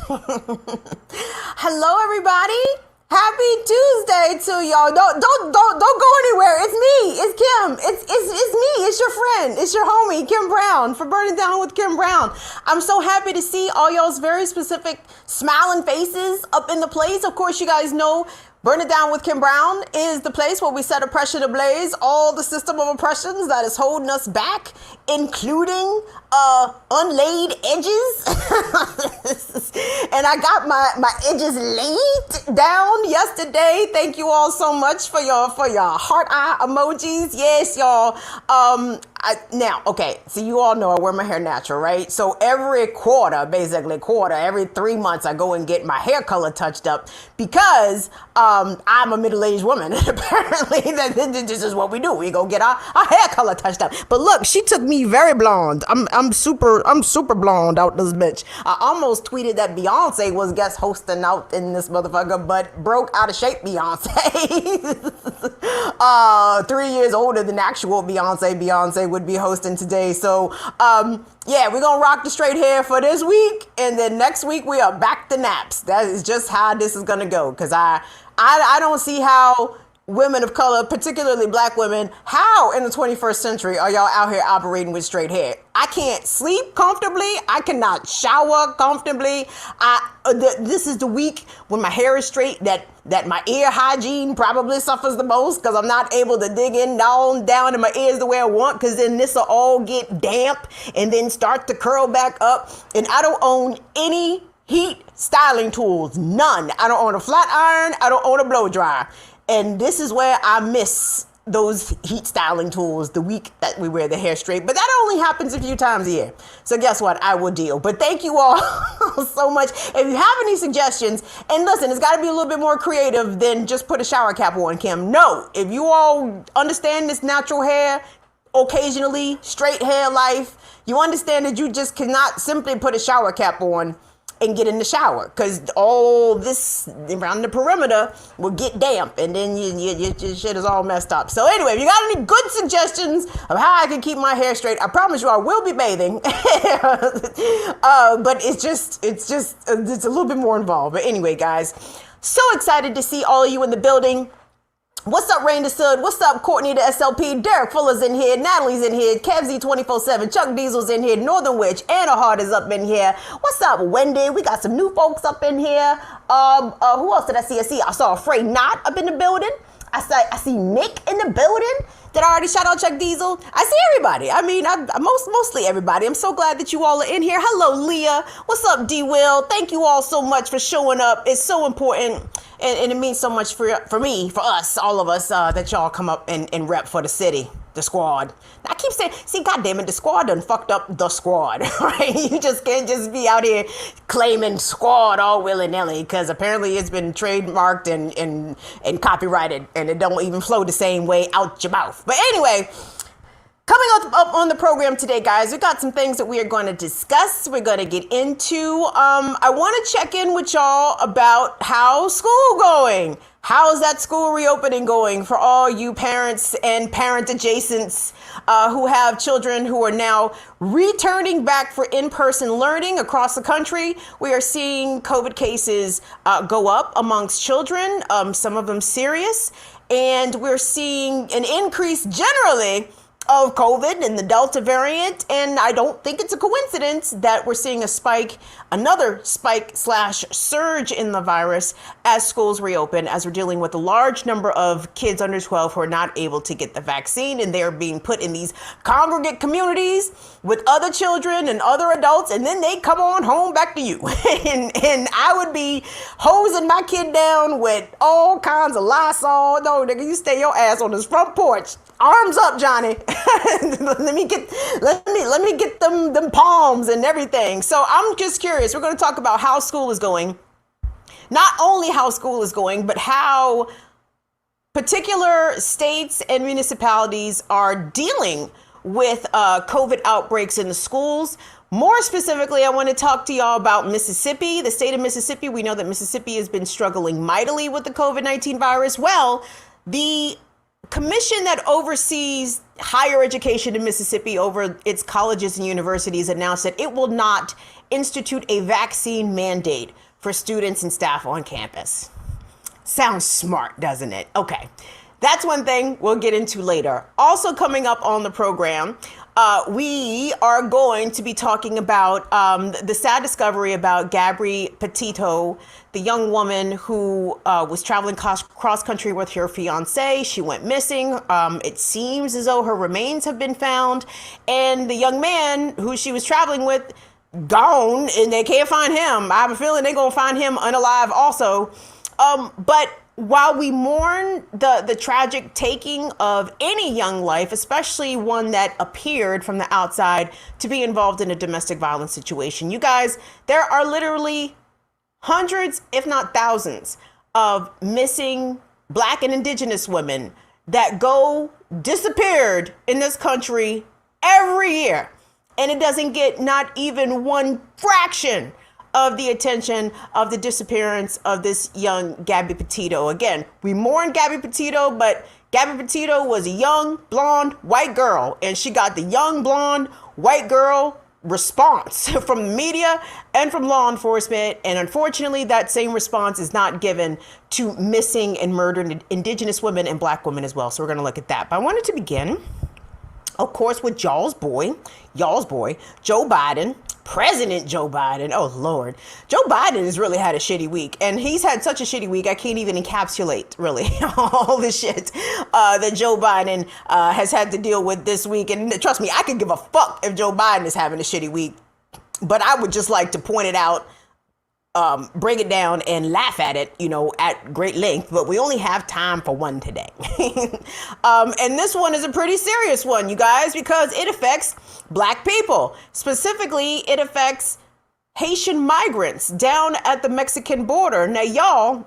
Hello, everybody. Happy Tuesday to y'all. Don't go anywhere. It's me. It's Kim. It's me. It's your friend. It's your homie, Kim Brown, for Burning Down with Kim Brown. I'm so happy to see all y'all's very specific smiling faces up in the place. Of course, you guys know Burn It Down with Kim Brown is the place where we set oppression ablaze, all the system of oppressions that is holding us back, including unlaid edges. And I got my edges laid down yesterday. Thank you all so much for your heart eye emojis. Yes, y'all. Now, okay, so you all know I wear my hair natural, right? So every every 3 months, I go and get my hair color touched up because I'm a middle-aged woman. And apparently, this is what we do. We go get our hair color touched up. But look, she took me very blonde. I'm super blonde out this bitch. I almost tweeted that Beyonce was guest hosting out in this motherfucker, but broke out of shape Beyonce. 3 years older than actual Beyonce. Beyonce would be hosting today. So, yeah, we're going to rock the straight hair for this week. And then next week, we are back to naps. That is just how this is going to go. Because I don't see how women of color, particularly black women, how in the 21st century are y'all out here operating with straight hair? I can't sleep comfortably. I cannot shower comfortably. This is the week when my hair is straight that my ear hygiene probably suffers the most because I'm not able to dig in down in my ears the way I want, because then this will all get damp and then start to curl back up. And I don't own any heat styling tools. None. I don't own a flat iron. I don't own a blow dryer. And this is where I miss those heat styling tools the week that we wear the hair straight. But that only happens a few times a year. So guess what? I will deal. But thank you all so much. If you have any suggestions, and listen, it's got to be a little bit more creative than just put a shower cap on, Kim. No, if you all understand this natural hair, occasionally straight hair life, you understand that you just cannot simply put a shower cap on and get in the shower, because all this around the perimeter will get damp and then your shit is all messed up. So anyway, if you got any good suggestions of how I can keep my hair straight, I promise you I will be bathing. But it's a little bit more involved. But anyway, guys, so excited to see all of you in the building. What's up, Rain the Sud? What's up, Courtney the SLP? Derek Fuller's in here. Natalie's in here. Kevzy 24/7. Chuck Diesel's in here. Northern Witch. Anna Hart is up in here. What's up, Wendy? We got some new folks up in here. Who else did I see? I saw Frey Knott up in the building. I see Nick in the building. Did I already shout out Chuck Diesel? I see everybody. I mean, mostly everybody. I'm so glad that you all are in here. Hello, Leah. What's up, D. Will? Thank you all so much for showing up. It's so important. And it means so much for me, for us, all of us, that y'all come up and rep for the city, the squad. I keep saying, see, goddamn it, the squad done fucked up the squad, right? You just can't just be out here claiming squad all willy-nilly, because apparently it's been trademarked and copyrighted, and it don't even flow the same way out your mouth. But anyway, coming up on the program today, guys, we got some things that we are going to discuss. We're going to get into. I want to check in with y'all about how school going. How's that school reopening going for all you parents and parent adjacents who have children who are now returning back for in-person learning across the country? We are seeing COVID cases go up amongst children, some of them serious, and we're seeing an increase generally of COVID and the Delta variant. And I don't think it's a coincidence that we're seeing another spike/surge in the virus as schools reopen, as we're dealing with a large number of kids under 12 who are not able to get the vaccine, and they're being put in these congregate communities with other children and other adults, and then they come on home back to you. and I would be hosing my kid down with all kinds of Lysol. No, nigga, you stay your ass on this front porch. Arms up, Johnny. let me get them palms and everything. So I'm just curious. We're going to talk about how school is going. Not only how school is going, but how particular states and municipalities are dealing with COVID outbreaks in the schools. More specifically, I want to talk to y'all about Mississippi, the state of Mississippi. We know that Mississippi has been struggling mightily with the COVID-19 virus. Well, the commission that oversees higher education in Mississippi over its colleges and universities announced that it will not institute a vaccine mandate for students and staff on campus. Sounds smart, doesn't it? Okay. That's one thing we'll get into later. Also coming up on the program, we are going to be talking about the sad discovery about Gabby Petito, the young woman who was traveling cross country with her fiance. She went missing. It seems as though her remains have been found, and the young man who she was traveling with gone, and they can't find him. I have a feeling they're gonna find him unalive also. But while we mourn the tragic taking of any young life, especially one that appeared from the outside to be involved in a domestic violence situation, you guys, there are literally hundreds, if not thousands, of missing Black and Indigenous women that go disappeared in this country every year. And it doesn't get not even one fraction of the attention of the disappearance of this young Gabby Petito. Again, we mourn Gabby Petito, but Gabby Petito was a young, blonde, white girl, and she got the young, blonde, white girl response from the media and from law enforcement. And unfortunately, that same response is not given to missing and murdered Indigenous women and Black women as well. So we're going to look at that. But I wanted to begin, of course, with y'all's boy, Joe Biden. President Joe Biden. Oh, Lord. Joe Biden has really had a shitty week. And he's had such a shitty week, I can't even encapsulate, really, all the shit that Joe Biden has had to deal with this week. And trust me, I could give a fuck if Joe Biden is having a shitty week. But I would just like to point it out, break it down, and laugh at it, at great length. But we only have time for one today. And this one is a pretty serious one, you guys, because it affects Black people. Specifically, it affects Haitian migrants down at the Mexican border. Now, y'all,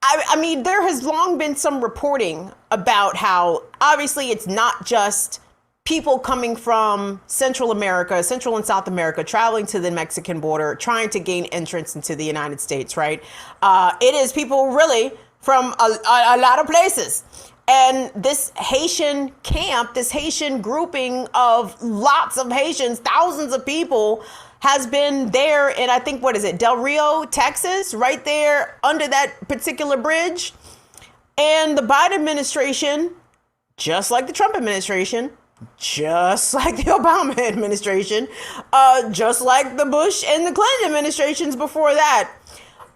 I mean, there has long been some reporting about how obviously it's not just people coming from Central and South America, traveling to the Mexican border, trying to gain entrance into the United States, right? It is people really from a lot of places. And this Haitian camp, this Haitian grouping of lots of Haitians, thousands of people, has been there in, I think, Del Rio, Texas, right there under that particular bridge. And the Biden administration, just like the Trump administration, just like the Obama administration, just like the Bush and the Clinton administrations before that,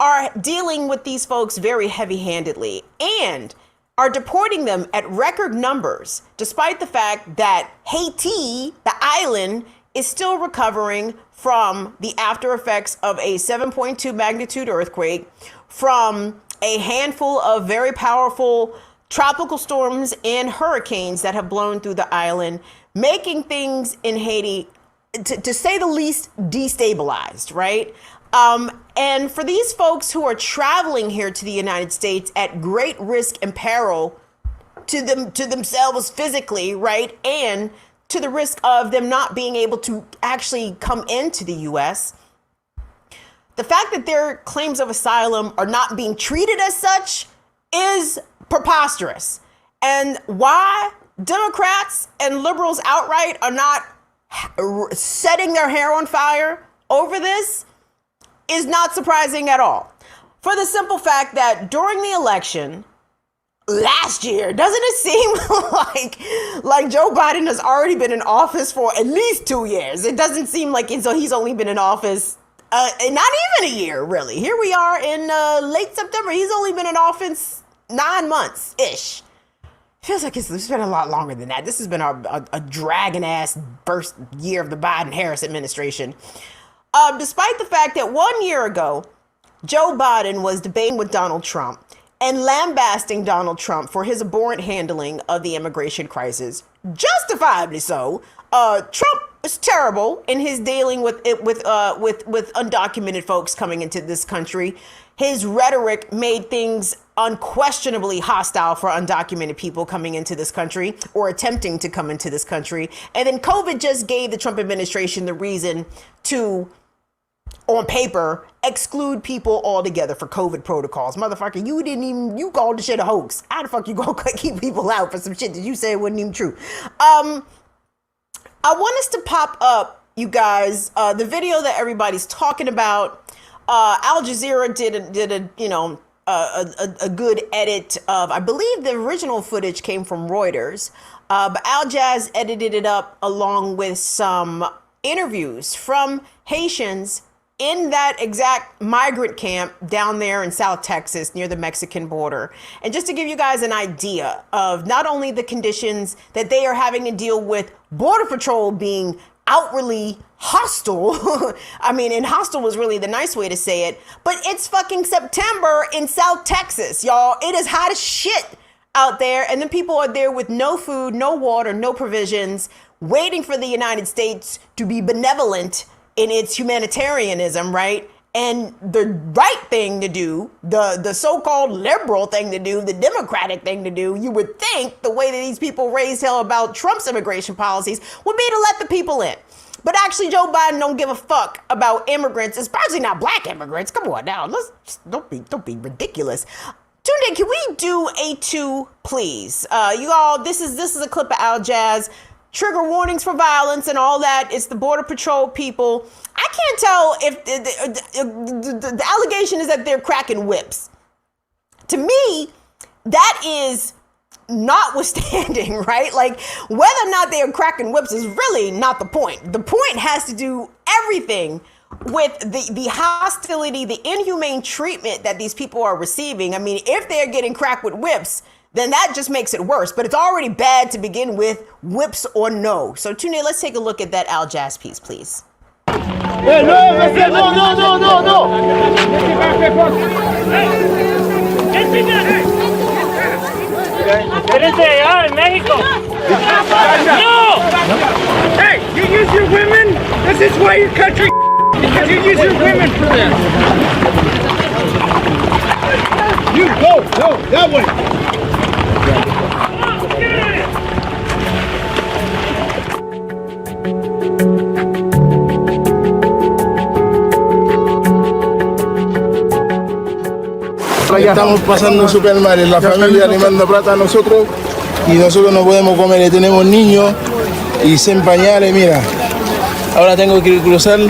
are dealing with these folks very heavy-handedly and are deporting them at record numbers, despite the fact that Haiti, the island, is still recovering from the after effects of a 7.2 magnitude earthquake, from a handful of very powerful tropical storms and hurricanes that have blown through the island, making things in Haiti, to say the least, destabilized, right? And for these folks who are traveling here to the United States at great risk and peril to themselves physically, right? And to the risk of them not being able to actually come into the U.S., the fact that their claims of asylum are not being treated as such is preposterous. And why Democrats and liberals outright are not setting their hair on fire over this is not surprising at all. For the simple fact that during the election last year, doesn't it seem like Joe Biden has already been in office for at least 2 years? It doesn't seem like he's only been in office not even a year, really. Here we are in late September. He's only been in office 9 months-ish. Feels like it's been a lot longer than that. This has been a dragon-ass first year of the Biden-Harris administration. Despite the fact that 1 year ago, Joe Biden was debating with Donald Trump and lambasting Donald Trump for his abhorrent handling of the immigration crisis, justifiably so. Trump is terrible in his dealing with undocumented folks coming into this country. His rhetoric made things unquestionably hostile for undocumented people coming into this country or attempting to come into this country. And then COVID just gave the Trump administration the reason to on paper, exclude people altogether for COVID protocols. Motherfucker, you called the shit a hoax. How the fuck you gonna keep people out for some shit that you said wasn't even true? I want us to pop up, you guys, the video that everybody's talking about. Al Jazeera did a good edit of, I believe the original footage came from Reuters, but Al Jaz edited it up along with some interviews from Haitians in that exact migrant camp down there in South Texas near the Mexican border. And just to give you guys an idea of not only the conditions that they are having to deal with, Border Patrol being outwardly hostile. I mean, and hostile was really the nice way to say it, but it's fucking September in South Texas, y'all. It is hot as shit out there. And then people are there with no food, no water, no provisions, waiting for the United States to be benevolent in its humanitarianism, right? And the right thing to do, the so-called liberal thing to do, the democratic thing to do, you would think the way that these people raised hell about Trump's immigration policies would be to let the people in. But actually, Joe Biden don't give a fuck about immigrants, especially not black immigrants. Come on now, don't be ridiculous. Tunde, can we do A2, please? You all, this is a clip of Al Jaz. Trigger warnings for violence and all that. It's the Border Patrol people. I can't tell if the allegation is that they're cracking whips. To me, that is notwithstanding, right? Like, whether or not they are cracking whips is really not the point. The point has to do everything with the hostility, the inhumane treatment that these people are receiving. I mean, if they're getting cracked with whips, then that just makes it worse. But it's already bad to begin with, whips or no. So, Tune, let's take a look at that Al Jaz piece, please. Hey, no. Eres de allá, en México. No! Hey, you use your women? This is why your country because you use your women for this. You go, that way. Estamos pasando súper mal, la familia le manda plata a nosotros y nosotros no podemos comer, tenemos niños y sin pañales, mira. Ahora tengo que cruzar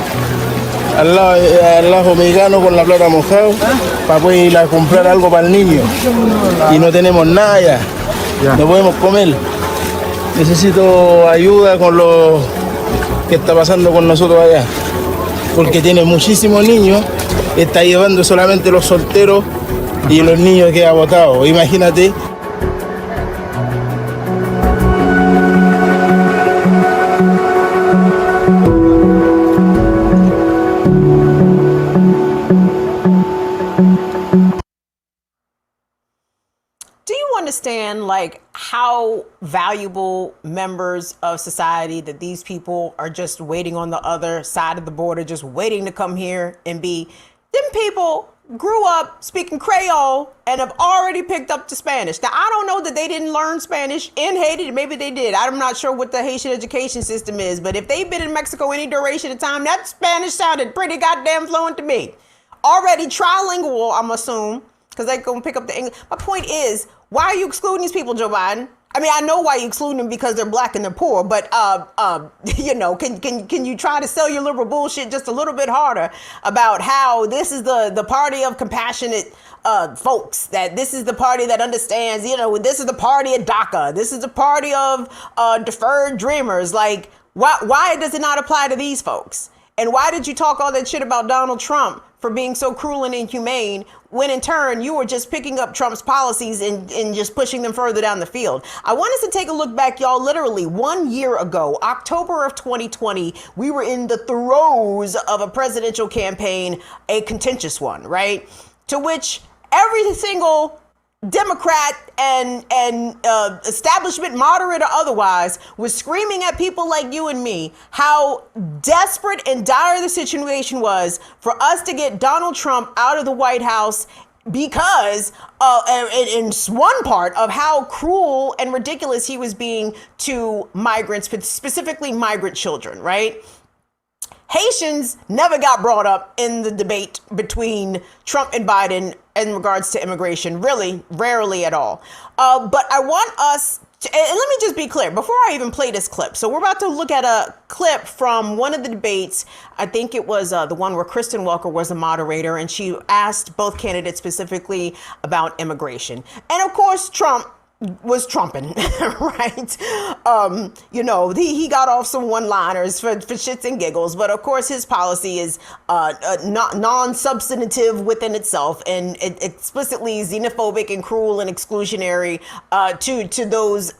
al lado mexicano con la plata mojada para poder ir a comprar algo para el niño y no tenemos nada ya, no podemos comer. Necesito ayuda con lo que está pasando con nosotros allá, porque tiene muchísimos niños, está llevando solamente los solteros y los niños que ha votado, imagínate. Do you understand, like, how valuable members of society that these people are just waiting on the other side of the border, just waiting to come here and be? Them people grew up speaking Creole and have already picked up the Spanish. Now, I don't know that they didn't learn Spanish in Haiti. Maybe they did. I'm not sure what the Haitian education system is, but if they've been in Mexico any duration of time, that Spanish sounded pretty goddamn fluent to me. Already trilingual, I'm assuming, because they're going to pick up the English. My point is, why are you excluding these people, Joe Biden? I mean, I know why you exclude them, because they're black and they're poor, but, you know, can you try to sell your liberal bullshit just a little bit harder about how this is the party of compassionate folks, that this is the party that understands, you know, this is the party of DACA, this is the party of deferred dreamers. Like, why does it not apply to these folks? And why did you talk all that shit about Donald Trump for being so cruel and inhumane, when in turn you were just picking up Trump's policies and just pushing them further down the field? I want us to take a look back, y'all. Literally 1 year ago, October of 2020, we were in the throes of a presidential campaign, a contentious one, right? To which every single Democrat and establishment, moderate or otherwise, was screaming at people like you and me how desperate and dire the situation was for us to get Donald Trump out of the White House, because in one part of how cruel and ridiculous he was being to migrants, specifically migrant children, right? Haitians never got brought up in the debate between Trump and Biden in regards to immigration, really, rarely at all. But I want us to, and let me just be clear before I even play this clip. So we're about to look at a clip from one of the debates. I think it was the one where Kristen Welker was the moderator, and she asked both candidates specifically about immigration. And of course, Trump was trumping, right? He got off some one-liners for shits and giggles, but of course his policy is not non-substantive within itself and explicitly xenophobic and cruel and exclusionary to those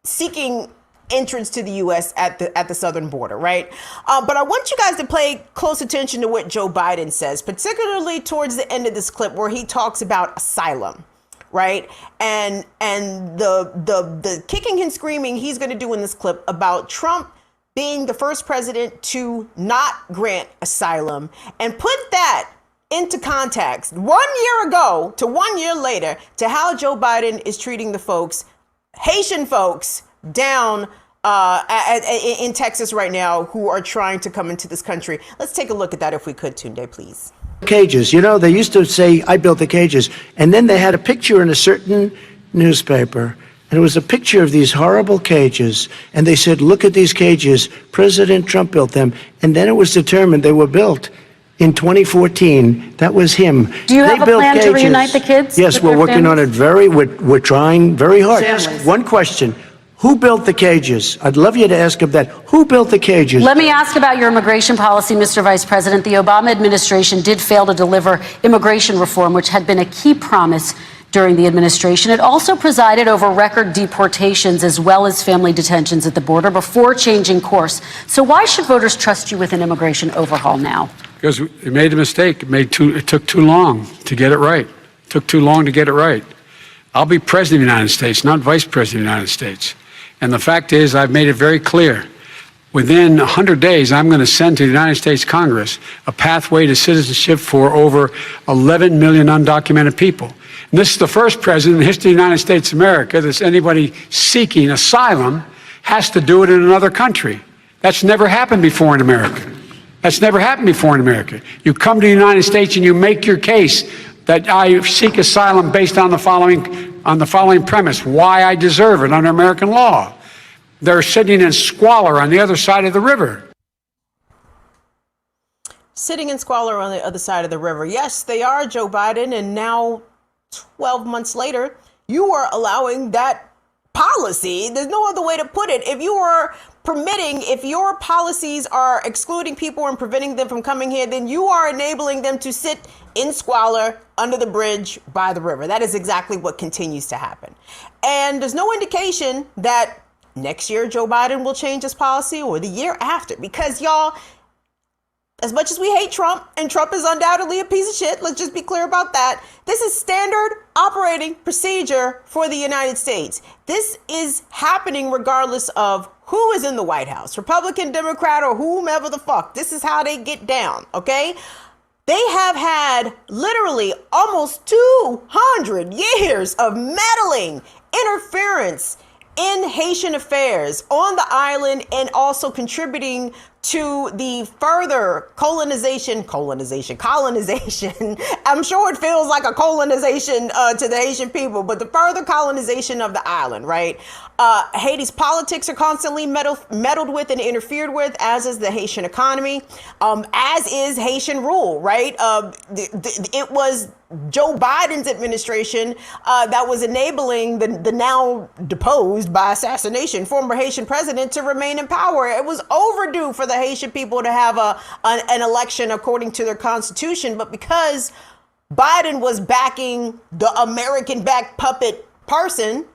seeking entrance to the U.S. at the southern border, right? But I want you guys to pay close attention to what Joe Biden says, particularly towards the end of this clip where he talks about asylum. Right. And the kicking and screaming he's going to do in this clip about Trump being the first president to not grant asylum, and put that into context 1 year ago to 1 year later to how Joe Biden is treating the folks, Haitian folks down in Texas right now who are trying to come into this country. Let's take a look at that if we could, Tunde, please. Cages. They used to say, I built the cages. And then they had a picture in a certain newspaper. And it was a picture of these horrible cages. And they said, look at these cages. President Trump built them. And then it was determined they were built in 2014. That was him. Do you have a plan to reunite the kids? Yes, we're working on it we're trying very hard. Ask one question. Who built the cages? I'd love you to ask him that. Who built the cages? Let me ask about your immigration policy, Mr. Vice President. The Obama administration did fail to deliver immigration reform, which had been a key promise during the administration. It also presided over record deportations as well as family detentions at the border before changing course. So why should voters trust you with an immigration overhaul now? Because we made a mistake. It took too long to get it right. It took too long to get it right. I'll be president of the United States, not vice president of the United States. And the fact is, I've made it very clear. Within 100 days, I'm going to send to the United States Congress a pathway to citizenship for over 11 million undocumented people. And this is the first president in the history of the United States of America that anybody seeking asylum has to do it in another country. That's never happened before in America. That's never happened before in America. You come to the United States and you make your case that I seek asylum based on the following premise, why I deserve it under American law. They're sitting in squalor on the other side of the river. Sitting in squalor on the other side of the river. Yes, they are, Joe Biden. And now 12 months later, you are allowing that policy. There's no other way to put it. If your policies are excluding people and preventing them from coming here, then you are enabling them to sit in squalor under the bridge by the river. That is exactly what continues to happen. And there's no indication that next year Joe Biden will change his policy or the year after, because y'all, as much as we hate Trump, and Trump is undoubtedly a piece of shit, let's just be clear about that. This is standard operating procedure for the United States. This is happening regardless of who is in the White House, Republican, Democrat, or whomever the fuck. This is how they get down, okay? They have had literally almost 200 years of meddling, interference in Haitian affairs on the island, and also contributing to the further colonization. I'm sure it feels like a colonization to the Haitian people, but the further colonization of the island, right? Haiti's politics are constantly meddled with and interfered with, as is the Haitian economy, as is Haitian rule, right? It was Joe Biden's administration that was enabling the now deposed by assassination former Haitian president to remain in power. It was overdue for the Haitian people to have an election according to their constitution, but because Biden was backing the American-backed puppet president,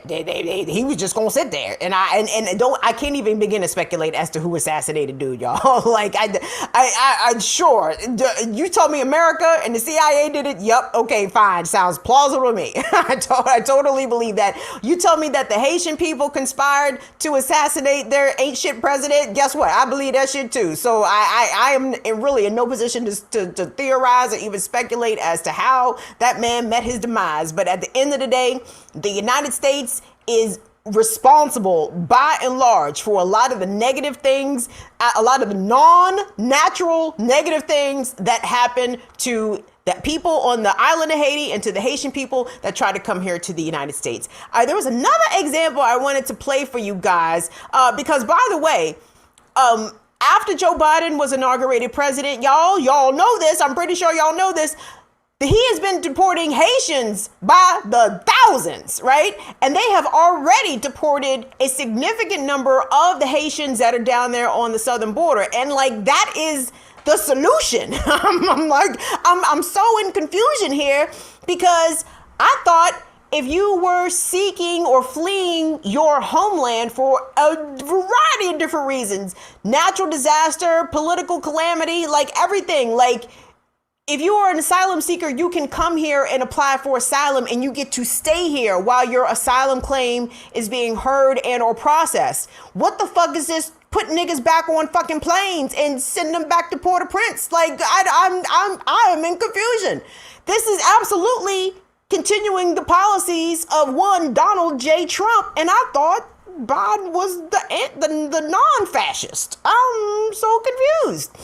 he was just gonna sit there, and I can't even begin to speculate as to who assassinated dude, y'all. Like I'm sure you told me America and the CIA did it. Yep, okay, fine, sounds plausible to me. I totally believe that. You told me that the Haitian people conspired to assassinate their ain't shit president. Guess what? I believe that shit too. So I am really in no position to theorize or even speculate as to how that man met his demise. But at the end of the day, the United States is responsible by and large for a lot of the negative things, a lot of the non-natural negative things that happen to that people on the island of Haiti and to the Haitian people that try to come here to the United States. There was another example I wanted to play for you guys because, by the way, after Joe Biden was inaugurated president, y'all know this. I'm pretty sure y'all know this. He has been deporting Haitians by the thousands, right? And they have already deported a significant number of the Haitians that are down there on the southern border. And like, that is the solution. I'm so in confusion here because I thought if you were seeking or fleeing your homeland for a variety of different reasons, natural disaster, political calamity, like everything, like if you are an asylum seeker, you can come here and apply for asylum and you get to stay here while your asylum claim is being heard and or processed. What the fuck is this? Put niggas back on fucking planes and send them back to Port-au-Prince. Like I am in confusion. This is absolutely continuing the policies of one Donald J. Trump, and I thought Biden was the non-fascist. I'm so confused.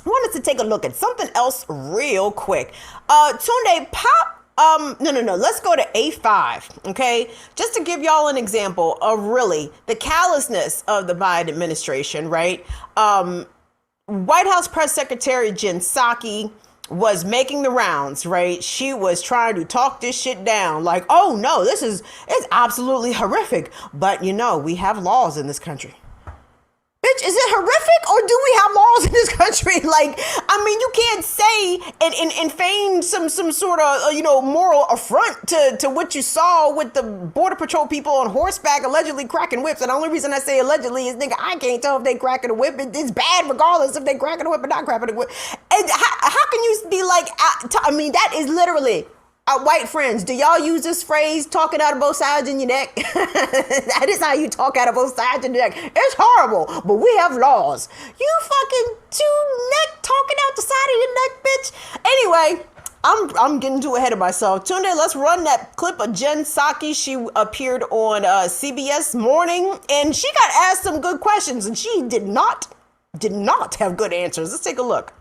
I wanted to take a look at something else real quick. Tunde, pop. No. Let's go to A5, okay? Just to give y'all an example of really the callousness of the Biden administration, right? White House Press Secretary Jen Psaki was making the rounds, right? She was trying to talk this shit down like, oh no, it's absolutely horrific. But you know, we have laws in this country. Bitch, is it horrific or do we have laws in this country? Like, I mean, you can't say and feign some sort of, moral affront to what you saw with the Border Patrol people on horseback allegedly cracking whips. And the only reason I say allegedly is, nigga, I can't tell if they cracking a whip. It's bad regardless if they cracking a whip or not cracking a whip. And how can you be like, that is literally... white friends, do y'all use this phrase, talking out of both sides in your neck? That is how you talk out of both sides in your neck. It's horrible, but we have laws. You fucking two-neck talking out the side of your neck, bitch. Anyway, I'm getting too ahead of myself. Tunde, let's run that clip of Jen Psaki. She appeared on CBS Morning, and she got asked some good questions, and she did not have good answers. Let's take a look.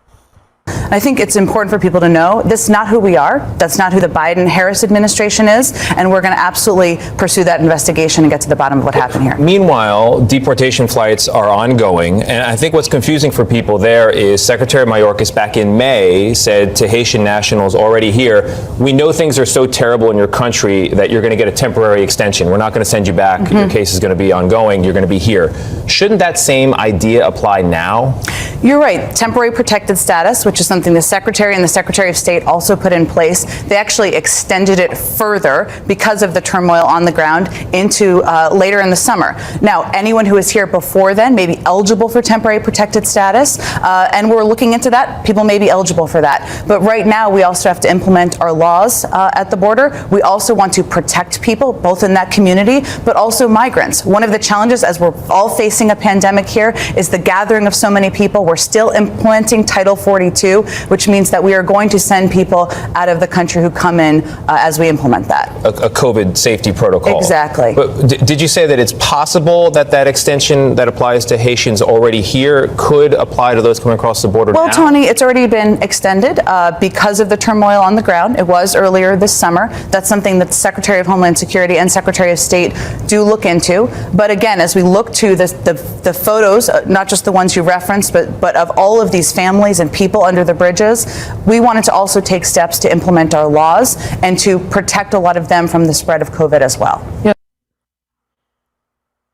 I think it's important for people to know this is not who we are. That's not who the Biden-Harris administration is. And we're going to absolutely pursue that investigation and get to the bottom of what happened here. Meanwhile, deportation flights are ongoing. And I think what's confusing for people there is Secretary Mayorkas back in May said to Haitian nationals already here, we know things are so terrible in your country that you're going to get a temporary extension. We're not going to send you back. Mm-hmm. Your case is going to be ongoing. You're going to be here. Shouldn't that same idea apply now? You're right. Temporary protected status, which is something the Secretary and the Secretary of State also put in place. They actually extended it further because of the turmoil on the ground into later in the summer. Now, anyone who was here before then may be eligible for temporary protected status, and we're looking into that. People may be eligible for that. But right now, we also have to implement our laws at the border. We also want to protect people, both in that community, but also migrants. One of the challenges, as we're all facing a pandemic here, is the gathering of so many people. We're still implementing Title 42, which means that we are going to send people out of the country who come in as we implement that. A COVID safety protocol. Exactly. But did you say that it's possible that that extension that applies to Haitians already here could apply to those coming across the border now? Well, Tony, it's already been extended because of the turmoil on the ground. It was earlier this summer. That's something that the Secretary of Homeland Security and Secretary of State do look into. But again, as we look to the photos, not just the ones you referenced, but of all of these families and people under the bridges, we wanted to also take steps to implement our laws and to protect a lot of them from the spread of COVID as well. Yeah.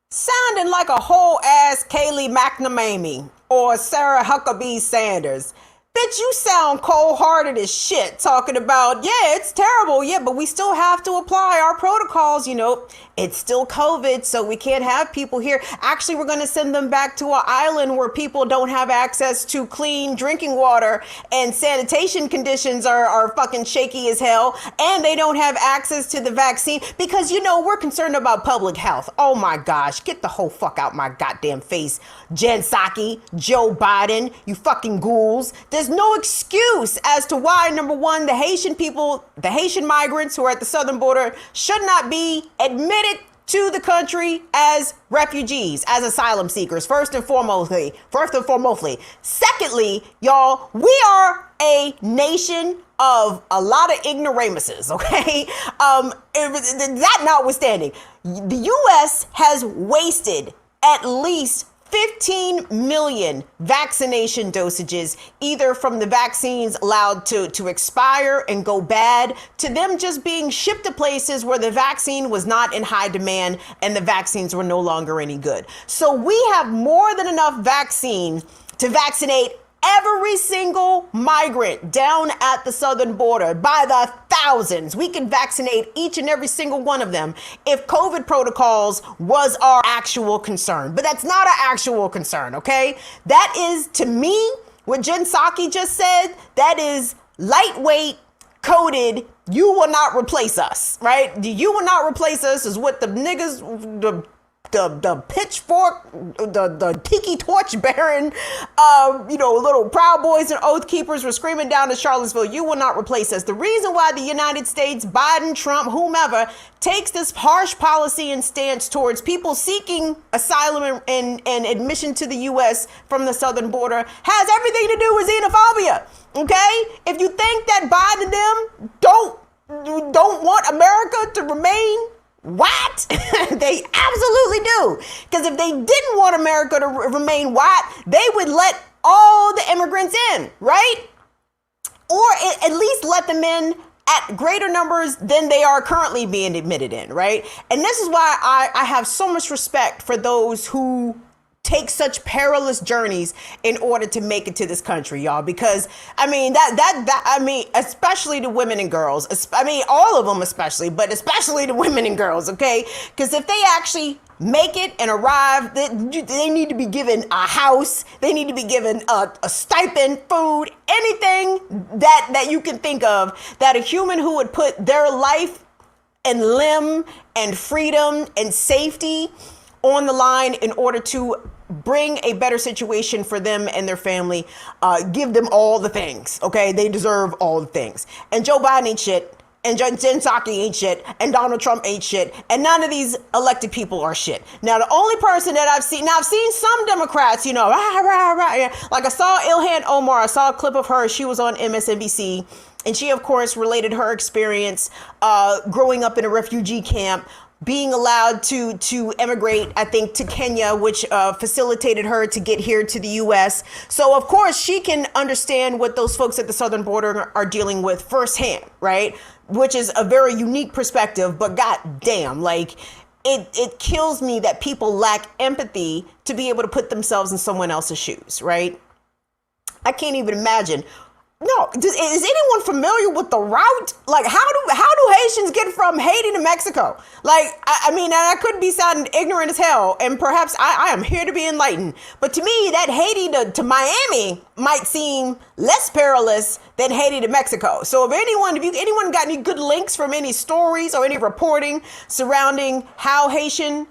Sounding like a whole ass Kayleigh McNamee or Sarah Huckabee Sanders. Bitch, you sound cold-hearted as shit talking about, yeah, it's terrible, yeah, but we still have to apply our protocols, it's still COVID, so we can't have people here. Actually, we're going to send them back to an island where people don't have access to clean drinking water and sanitation conditions are fucking shaky as hell, and they don't have access to the vaccine because, we're concerned about public health. Oh my gosh, get the whole fuck out my goddamn face. Jen Psaki, Joe Biden, you fucking ghouls. There's no excuse as to why, number one, the Haitian people, the Haitian migrants who are at the southern border should not be admitted to the country as refugees, as asylum seekers, first and foremostly. Secondly, y'all, we are a nation of a lot of ignoramuses, okay? That notwithstanding, the U.S. has wasted at least 15 million vaccination dosages, either from the vaccines allowed to expire and go bad, to them just being shipped to places where the vaccine was not in high demand and the vaccines were no longer any good. So we have more than enough vaccine to vaccinate every single migrant down at the southern border by the thousands. We can vaccinate each and every single one of them if COVID protocols was our actual concern. But that's not our actual concern, okay? That is, to me, what Jen Psaki just said, that is lightweight, coded, you will not replace us, right? You will not replace us is what the niggas, the pitchfork, the tiki torch bearing, little Proud Boys and Oath Keepers were screaming down in Charlottesville, you will not replace us. The reason why the United States, Biden, Trump, whomever, takes this harsh policy and stance towards people seeking asylum and admission to the U.S. from the southern border has everything to do with xenophobia, okay? If you think that Biden and them don't want America to remain white, they absolutely do. Because if they didn't want America to remain white, they would let all the immigrants in, right? Or at least let them in at greater numbers than they are currently being admitted in, right? And this is why I have so much respect for those who take such perilous journeys in order to make it to this country, y'all, because especially the women and girls, all of them especially, but especially the women and girls, okay? Because if they actually make it and arrive, they need to be given a house, they need to be given a stipend, food, anything that you can think of, that a human who would put their life and limb and freedom and safety on the line in order to bring a better situation for them and their family, give them all the things, okay? They deserve all the things. And Joe Biden ain't shit, and Jen Psaki ain't shit, and Donald Trump ain't shit, and none of these elected people are shit. Now, the only person that I've seen some Democrats, like I saw Ilhan Omar, I saw a clip of her, she was on MSNBC, and she, of course, related her experience growing up in a refugee camp, being allowed to emigrate, I think, to Kenya, which facilitated her to get here to the U.S. So, of course, she can understand what those folks at the southern border are dealing with firsthand, right? Which is a very unique perspective, but goddamn, it kills me that people lack empathy to be able to put themselves in someone else's shoes, right? I can't even imagine. No, is anyone familiar with the route? Like, how do Haitians get from Haiti to Mexico? And I could be sounding ignorant as hell, and perhaps I am here to be enlightened. But to me, that Haiti to Miami might seem less perilous than Haiti to Mexico. So if anyone got any good links from any stories or any reporting surrounding how Haitian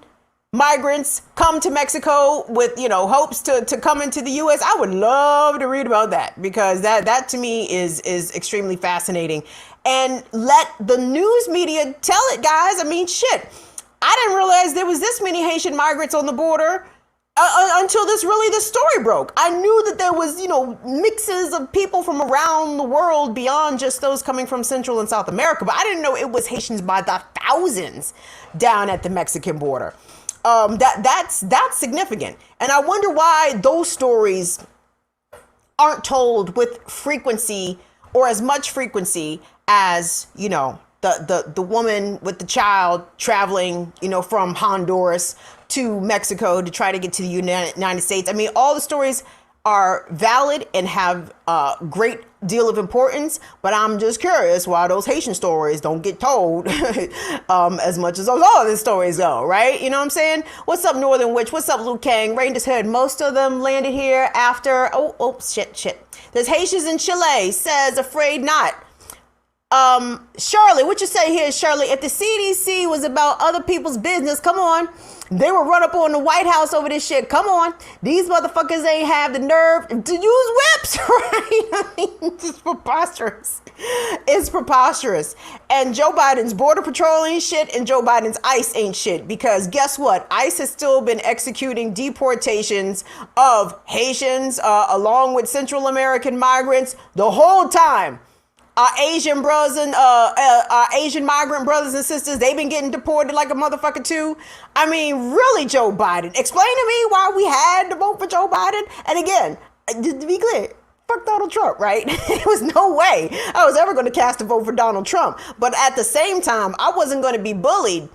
migrants come to Mexico with, hopes to come into the U.S., I would love to read about that, because that to me is extremely fascinating. And let the news media tell it, guys. Shit. I didn't realize there was this many Haitian migrants on the border until this story broke. I knew that there was, mixes of people from around the world beyond just those coming from Central and South America, but I didn't know it was Haitians by the thousands down at the Mexican border. That's significant. And I wonder why those stories aren't told with frequency, or as much frequency as, the woman with the child traveling, from Honduras to Mexico to try to get to the United States. All the stories are valid and have a great deal of importance, but I'm just curious why those Haitian stories don't get told as much as those other stories go, right? You know what I'm saying? What's up, Northern Witch? What's up, Luke Kang? Rain just heard most of them landed here after, shit. There's Haitians in Chile, says afraid not. Shirley, what you say here, Shirley? If the CDC was about other people's business, come on. They would run up on the White House over this shit. Come on. These motherfuckers ain't have the nerve to use whips, right? I mean, it's preposterous. It's preposterous. And Joe Biden's Border Patrol ain't shit, and Joe Biden's ICE ain't shit. Because guess what? ICE has still been executing deportations of Haitians, along with Central American migrants, the whole time. Our Asian brothers and our Asian migrant brothers and sisters, they've been getting deported like a motherfucker too. I mean, really, Joe Biden. Explain to me why we had to vote for Joe Biden. And again, to be clear, fuck Donald Trump, right? There was no way I was ever going to cast a vote for Donald Trump. But at the same time, I wasn't going to be bullied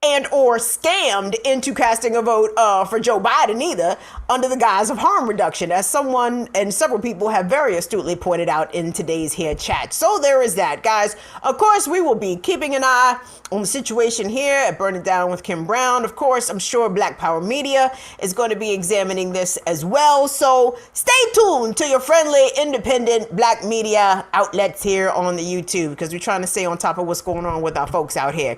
and or scammed into casting a vote for Joe Biden either, under the guise of harm reduction, as someone and several people have very astutely pointed out in today's here chat. So there is that, guys. Of course, we will be keeping an eye on the situation here at Burn It Down with Kim Brown. Of course, I'm sure Black Power Media is going to be examining this as well. So stay tuned to your friendly, independent Black media outlets here on the YouTube, because we're trying to stay on top of what's going on with our folks out here.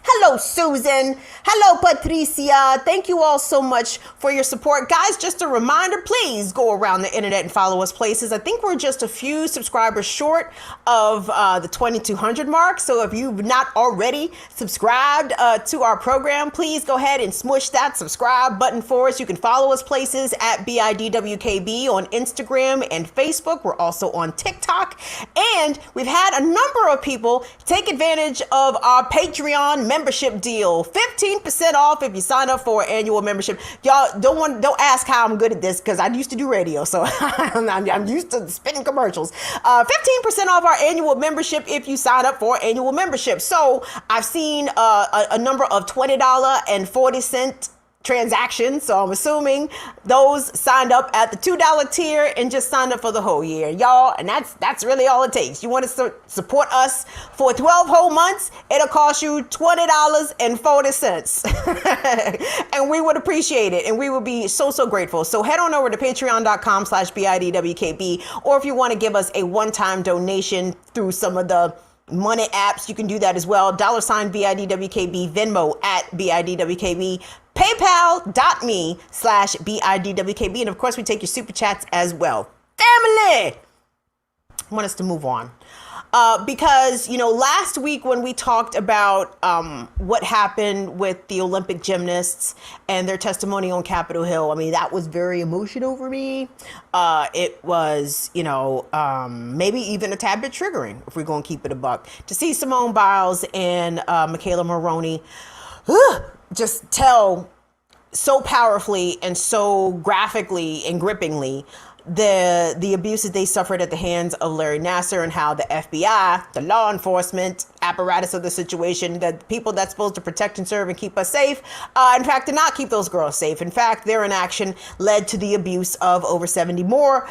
Hello, Susan. Hello, Patricia. Thank you all so much for your support. Guys, just a reminder, please go around the internet and follow us places. I think we're just a few subscribers short of the 2,200 mark. So if you've not already subscribed to our program, please go ahead and smush that subscribe button for us. You can follow us places at BIDWKB on Instagram and Facebook. We're also on TikTok. And we've had a number of people take advantage of our Patreon membership deal. 15% off if you sign up for an annual membership. Y'all don't ask how I'm good at this, because I used to do radio, so I'm used to spinning commercials. 15% off our annual membership if you sign up for annual membership. So I've seen a number of $20.40 transactions. So I'm assuming those signed up at the $2 tier and just signed up for the whole year, y'all. And that's really all it takes. You want to support us for 12 whole months, it'll cost you $20.40. And we would appreciate it. And we would be so grateful. So head on over to patreon.com/BIDWKB. Or if you want to give us a one-time donation through some of the money apps, you can do that as well. $BIDWKB, Venmo at BIDWKB, PayPal.me/BIDWKB. And of course, we take your super chats as well. Family! I want us to move on. Because, last week when we talked about what happened with the Olympic gymnasts and their testimony on Capitol Hill, I mean, that was very emotional for me. It was, maybe even a tad bit triggering, if we're going to keep it a buck, to see Simone Biles and Michaela Maroney just tell so powerfully and so graphically and grippingly the abuses they suffered at the hands of Larry Nassar, and how the FBI, the law enforcement apparatus of the situation, the people that's supposed to protect and serve and keep us safe, in fact, did not keep those girls safe. In fact, their inaction led to the abuse of over 70 more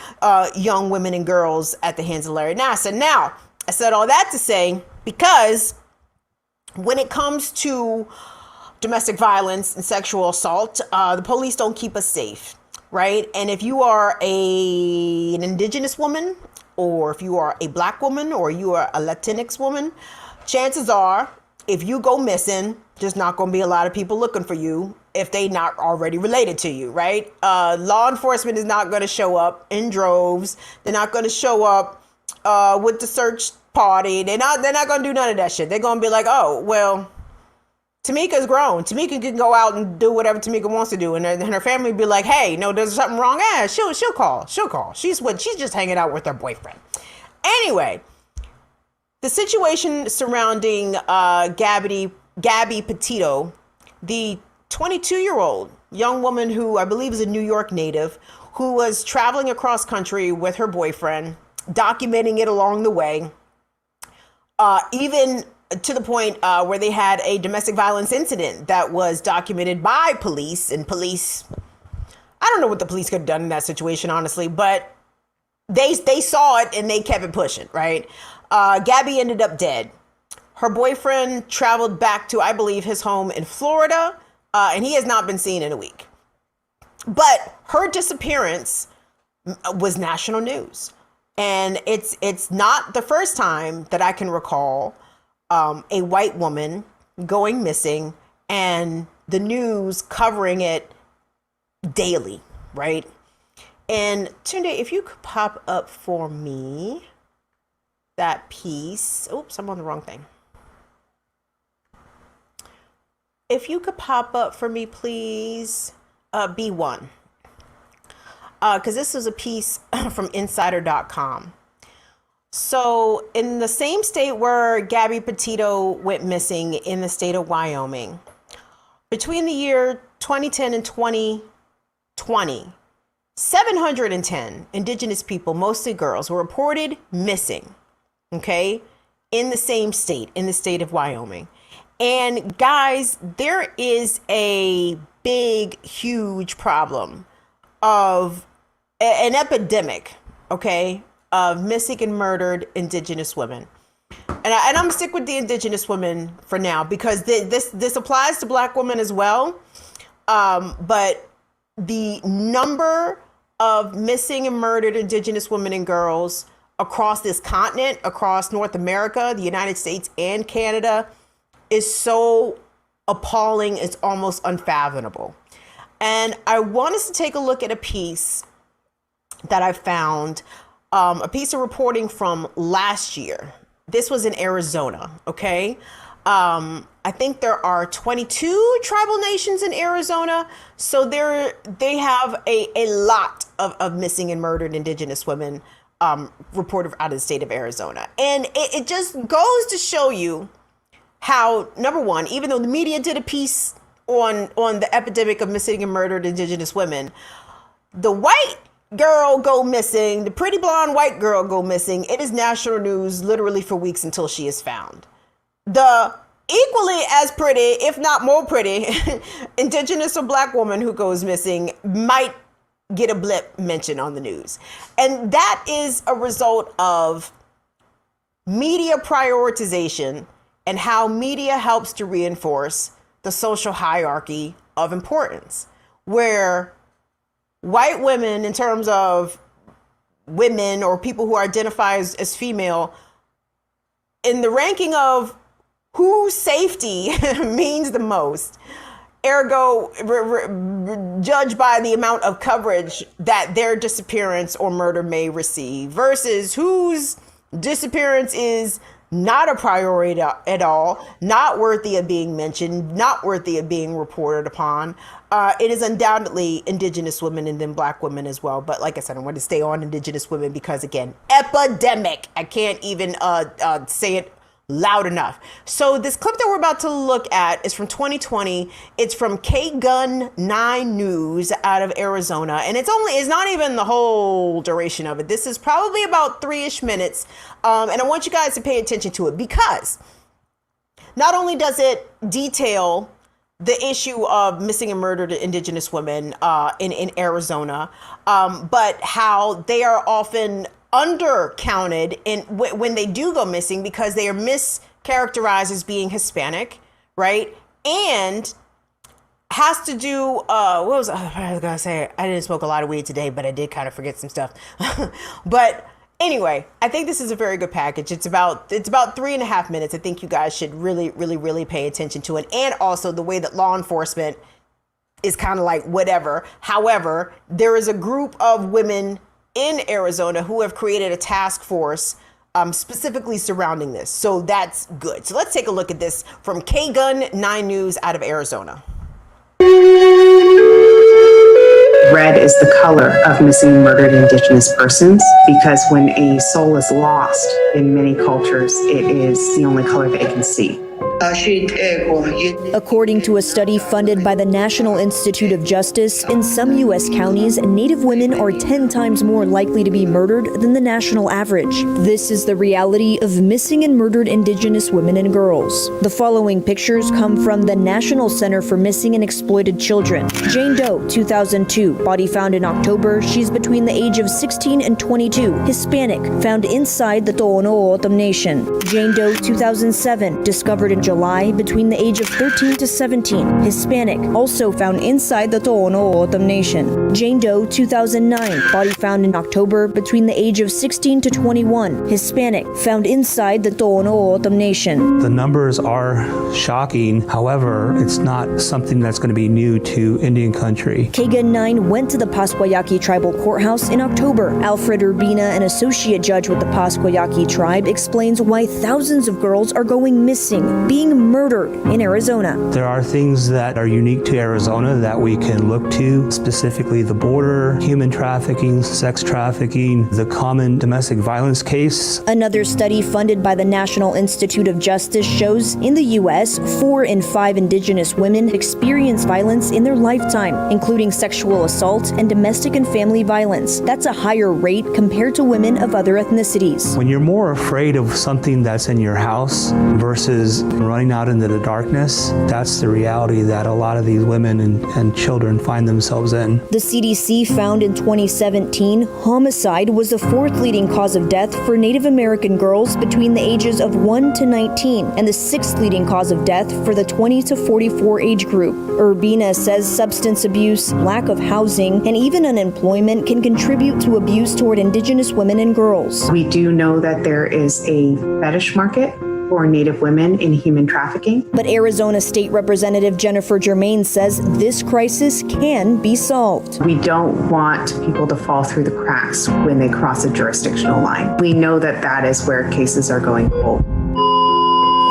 young women and girls at the hands of Larry Nassar. Now, I said all that to say, because when it comes to domestic violence and sexual assault, the police don't keep us safe. Right? And if you are an Indigenous woman, or if you are a Black woman, or you are a Latinx woman, chances are, if you go missing, there's not going to be a lot of people looking for you if they not already related to you, right? Law enforcement is not going to show up in droves. They're not going to show up with the search party. They're not going to do none of that shit. They're going to be like, oh, well, Tamika's grown. Tamika can go out and do whatever Tamika wants to do. And her family be like, hey, no, there's something wrong. She'll call. She's just hanging out with her boyfriend. Anyway, the situation surrounding Gabby Petito, the 22-year-old young woman who I believe is a New York native, who was traveling across country with her boyfriend, documenting it along the way, even to the point where they had a domestic violence incident that was documented by police. And police, I don't know what the police could have done in that situation, honestly, but they saw it and they kept it pushing, right? Gabby ended up dead. Her boyfriend traveled back to, I believe, his home in Florida, and he has not been seen in a week. But her disappearance was national news. And it's not the first time that I can recall a white woman going missing and the news covering it daily, right? And Tunde, if you could pop up for me that piece. Oops, I'm on the wrong thing. If you could pop up for me, please, B1. Because this was a piece from insider.com. So in the same state where Gabby Petito went missing, in the state of Wyoming, between the year 2010 and 2020, 710 Indigenous people, mostly girls, were reported missing, okay, in the same state, in the state of Wyoming. And guys, there is a big, huge problem of an epidemic, okay, of missing and murdered Indigenous women. And I'm gonna stick with the Indigenous women for now, because this applies to Black women as well. But the number of missing and murdered Indigenous women and girls across this continent, across North America, the United States and Canada, is so appalling, it's almost unfathomable. And I want us to take a look at a piece that I found, a piece of reporting from last year. This was in Arizona, okay? I think there are 22 tribal nations in Arizona. So they have a lot of missing and murdered Indigenous women reported out of the state of Arizona. And it just goes to show you how, number one, even though the media did a piece on the epidemic of missing and murdered Indigenous women, the white girl go missing, the pretty blonde white girl go missing, it is national news literally for weeks until she is found. The equally as pretty, if not more pretty, Indigenous or Black woman who goes missing might get a blip mention on the news. And that is a result of media prioritization and how media helps to reinforce the social hierarchy of importance, where white women, in terms of women or people who identify as female, in the ranking of whose safety means the most, ergo judged by the amount of coverage that their disappearance or murder may receive, versus whose disappearance is not a priority at all, not worthy of being mentioned, not worthy of being reported upon. It is undoubtedly Indigenous women and then Black women as well. But like I said, I want to stay on Indigenous women because, again, epidemic. I can't even say it loud enough. So this clip that we're about to look at is from 2020. It's from K-Gun 9 News out of Arizona. And it's not even the whole duration of it. This is probably about 3-ish minutes. And I want you guys to pay attention to it, because not only does it detail the issue of missing and murdered Indigenous women in Arizona, but how they are often undercounted when they do go missing, because they are mischaracterized as being Hispanic, right? And has to do, I was gonna say, I didn't smoke a lot of weed today, but I did kind of forget some stuff. But anyway, I think this is a very good package. It's about 3.5 minutes. I think you guys should really, really, really pay attention to it. And also the way that law enforcement is kind of like whatever. However, there is a group of women in Arizona who have created a task force specifically surrounding this. So that's good. So let's take a look at this from K-Gun 9 News out of Arizona. Red is the color of missing and murdered Indigenous persons, because when a soul is lost in many cultures, it is the only color they can see. According to a study funded by the National Institute of Justice, in some U.S. counties, Native women are 10 times more likely to be murdered than the national average. This is the reality of missing and murdered Indigenous women and girls. The following pictures come from the National Center for Missing and Exploited Children. Jane Doe, 2002, body found in October. She's between the age of 16 and 22, Hispanic, found inside the Tohono O'odham Nation. Jane Doe, 2007, discovered in July between the age of 13 to 17. Hispanic, also found inside the Tohono O'odham Nation. Jane Doe, 2009, body found in October between the age of 16 to 21. Hispanic, found inside the Tohono O'odham Nation. The numbers are shocking. However, it's not something that's going to be new to Indian country. Kagan 9 went to the Pasquayaki Tribal Courthouse in October. Alfred Urbina, an associate judge with the Pasquayaki tribe, explains why thousands of girls are going missing, being murdered in Arizona. There are things that are unique to Arizona that we can look to, specifically the border, human trafficking, sex trafficking, the common domestic violence case. Another study funded by the National Institute of Justice shows in the U.S., 4 in 5 Indigenous women experience violence in their lifetime, including sexual assault and domestic and family violence. That's a higher rate compared to women of other ethnicities. When you're more afraid of something that's in your house versus running out into the darkness, that's the reality that a lot of these women and children find themselves in. The CDC found in 2017, homicide was the 4th leading cause of death for Native American girls between the ages of 1 to 19, and the 6th leading cause of death for the 20 to 44 age group. Urbina says substance abuse, lack of housing, and even unemployment can contribute to abuse toward Indigenous women and girls. We do know that there is a fetish market for Native women in human trafficking. But Arizona State Representative Jennifer Germain says this crisis can be solved. We don't want people to fall through the cracks when they cross a jurisdictional line. We know that that is where cases are going cold.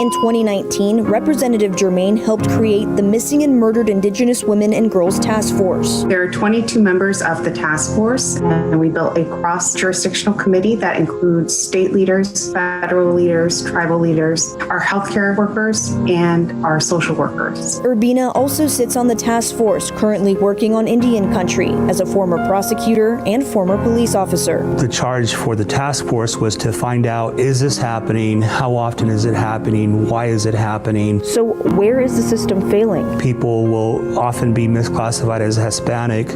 In 2019, Representative Germain helped create the Missing and Murdered Indigenous Women and Girls Task Force. There are 22 members of the task force, and we built a cross-jurisdictional committee that includes state leaders, federal leaders, tribal leaders, our healthcare workers, and our social workers. Urbina also sits on the task force, currently working on Indian country as a former prosecutor and former police officer. The charge for the task force was to find out, is this happening? How often is it happening? Why is it happening? So where is the system failing? People will often be misclassified as Hispanic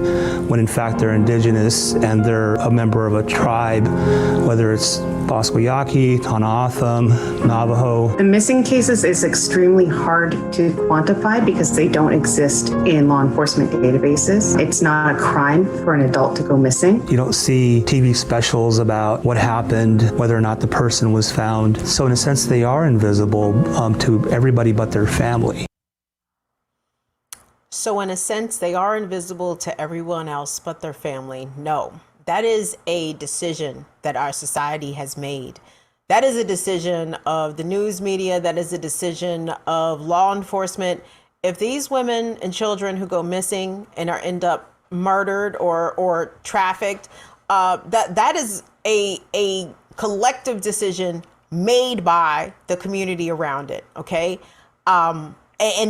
when in fact they're Indigenous and they're a member of a tribe, whether it's Pasquayaki, Tohono Navajo. The missing cases is extremely hard to quantify because they don't exist in law enforcement databases. It's not a crime for an adult to go missing. You don't see TV specials about what happened, whether or not the person was found. So in a sense, they are invisible to everybody but their family. So in a sense, they are invisible to everyone else but their family. No, that is a decision that our society has made. That is a decision of the news media. That is a decision of law enforcement. If these women and children who go missing and end up murdered or trafficked, that is a collective decision made by the community around it. Okay. And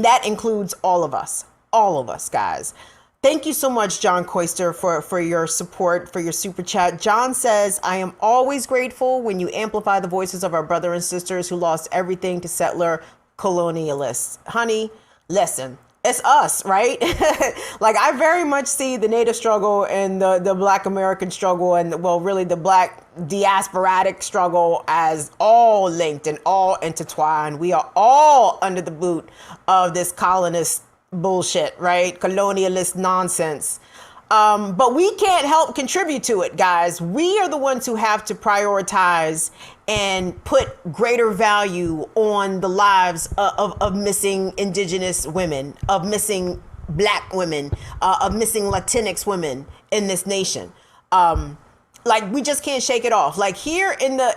that includes all of us, guys. Thank you so much, John Coister, for your support, for your super chat. John says, I am always grateful when you amplify the voices of our brothers and sisters who lost everything to settler colonialists. Honey, listen, it's us, right? Like, I very much see the Native struggle and the Black American struggle and, well, really the Black diasporatic struggle as all linked and all intertwined. We are all under the boot of this colonist bullshit, right? Colonialist nonsense. But we can't help contribute to it, guys. We are the ones who have to prioritize and put greater value on the lives of missing Indigenous women, of missing Black women, of missing Latinx women in this nation. Like, we just can't shake it off. Like, here in the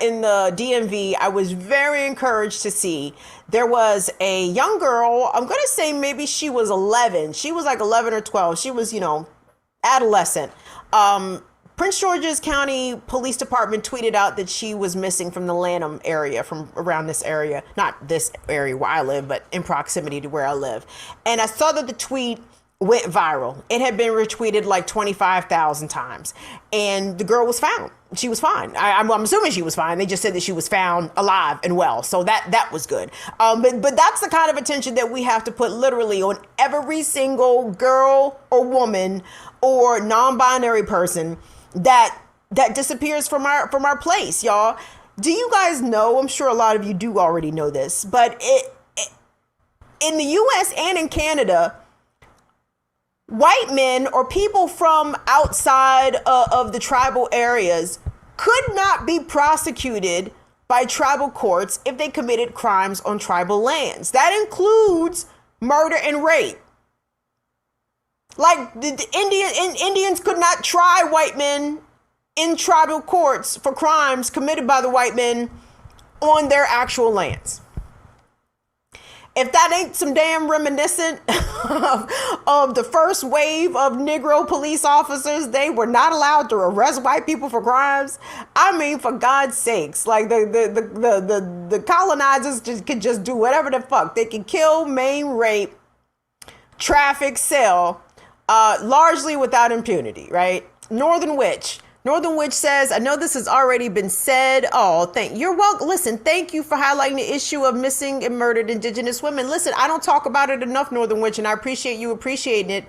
DMV, I was very encouraged to see there was a young girl. I'm going to say maybe she was 11. She was like 11 or 12. She was, adolescent. Prince George's County Police Department tweeted out that she was missing from the Lanham area, from around this area, not this area where I live, but in proximity to where I live. And I saw that the tweet went viral. It had been retweeted like 25,000 times, and the girl was found. She was fine. I'm assuming she was fine. They just said that she was found alive and well. So that was good. But that's the kind of attention that we have to put literally on every single girl or woman or non-binary person that disappears from our place, y'all. Do you guys know? I'm sure a lot of you do already know this, but in the US and in Canada, white men or people from outside of the tribal areas could not be prosecuted by tribal courts if they committed crimes on tribal lands. That includes murder and rape. Like the Indians could not try white men in tribal courts for crimes committed by the white men on their actual lands. If that ain't some damn reminiscent of the first wave of Negro police officers, they were not allowed to arrest white people for crimes. I mean, for God's sakes, like the colonizers could just do whatever the fuck. They can kill, maim, rape, traffic, sell, largely without impunity, right? Northern Witch says, I know this has already been said. Oh, you're welcome. Listen, thank you for highlighting the issue of missing and murdered Indigenous women. Listen, I don't talk about it enough, Northern Witch, and I appreciate you appreciating it.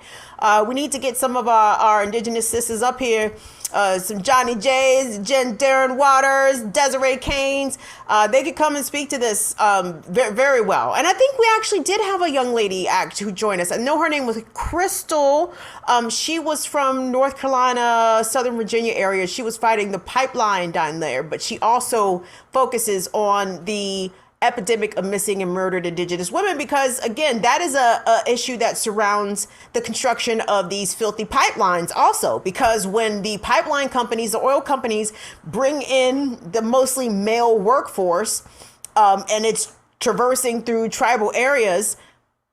We need to get some of our Indigenous sisters up here. Some Johnny Jays, Jen Darren Waters, Desiree Keynes. They could come and speak to this very, very well. And I think we actually did have a young lady who joined us. I know her name was Crystal. She was from North Carolina, Southern Virginia area. She was fighting the pipeline down there, but she also focuses on the epidemic of missing and murdered Indigenous women, because again, that is a issue that surrounds the construction of these filthy pipelines also, because when the pipeline companies, the oil companies, bring in the mostly male workforce, and it's traversing through tribal areas,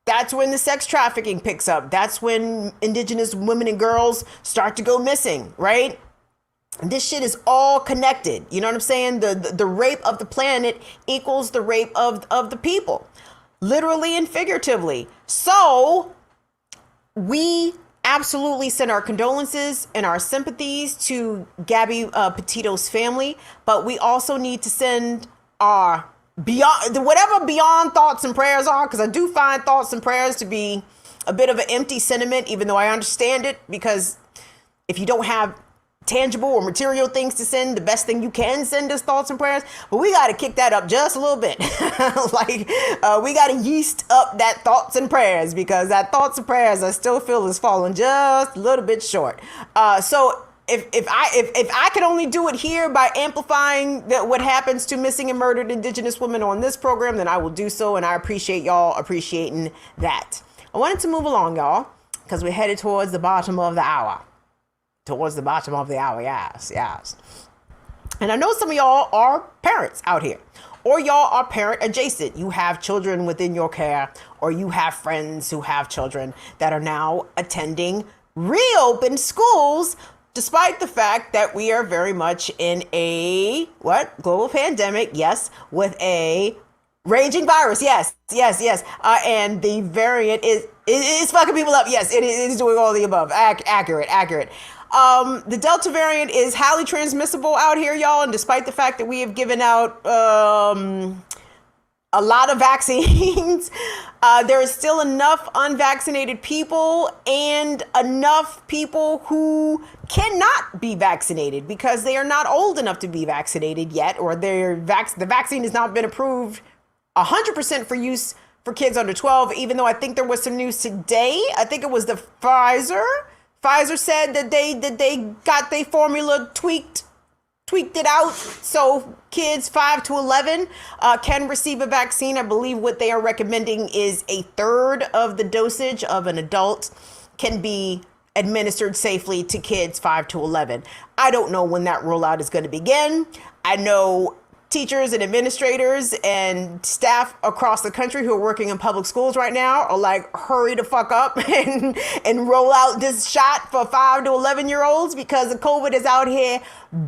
that's when the sex trafficking picks up. That's when Indigenous women and girls start to go missing, right? This shit is all connected. You know what I'm saying? The rape of the planet equals the rape of the people, literally and figuratively. So we absolutely send our condolences and our sympathies to Gabby Petito's family, but we also need to send our beyond thoughts and prayers are, because I do find thoughts and prayers to be a bit of an empty sentiment, even though I understand it, because if you don't have tangible or material things to send, the best thing you can send is thoughts and prayers. But we got to kick that up just a little bit. We got to yeast up that thoughts and prayers, because that thoughts and prayers I still feel is falling just a little bit short. So if I can only do it here by amplifying what happens to missing and murdered Indigenous women on this program, then I will do so. And I appreciate y'all appreciating that. I wanted to move along, y'all, because we're headed towards the bottom of the hour. Yes. And I know some of y'all are parents out here, or y'all are parent adjacent. You have children within your care, or you have friends who have children that are now attending reopened schools, despite the fact that we are very much in a global pandemic. Yes, with a raging virus. Yes. And the variant is fucking people up. Yes, it is doing all the above. Accurate. The Delta variant is highly transmissible out here, y'all. And despite the fact that we have given out a lot of vaccines, there is still enough unvaccinated people and enough people who cannot be vaccinated because they are not old enough to be vaccinated yet, or the vaccine has not been approved 100% for use for kids under 12, even though I think there was some news today. I think it was the Pfizer. Pfizer said that they got their formula tweaked it out so kids 5 to 11 can receive a vaccine. I believe what they are recommending is a third of the dosage of an adult can be administered safely to kids 5 to 11. I don't know when that rollout is going to begin. I know teachers and administrators and staff across the country who are working in public schools right now are like, hurry the fuck up and roll out this shot for 5 to 11-year-olds, because the COVID is out here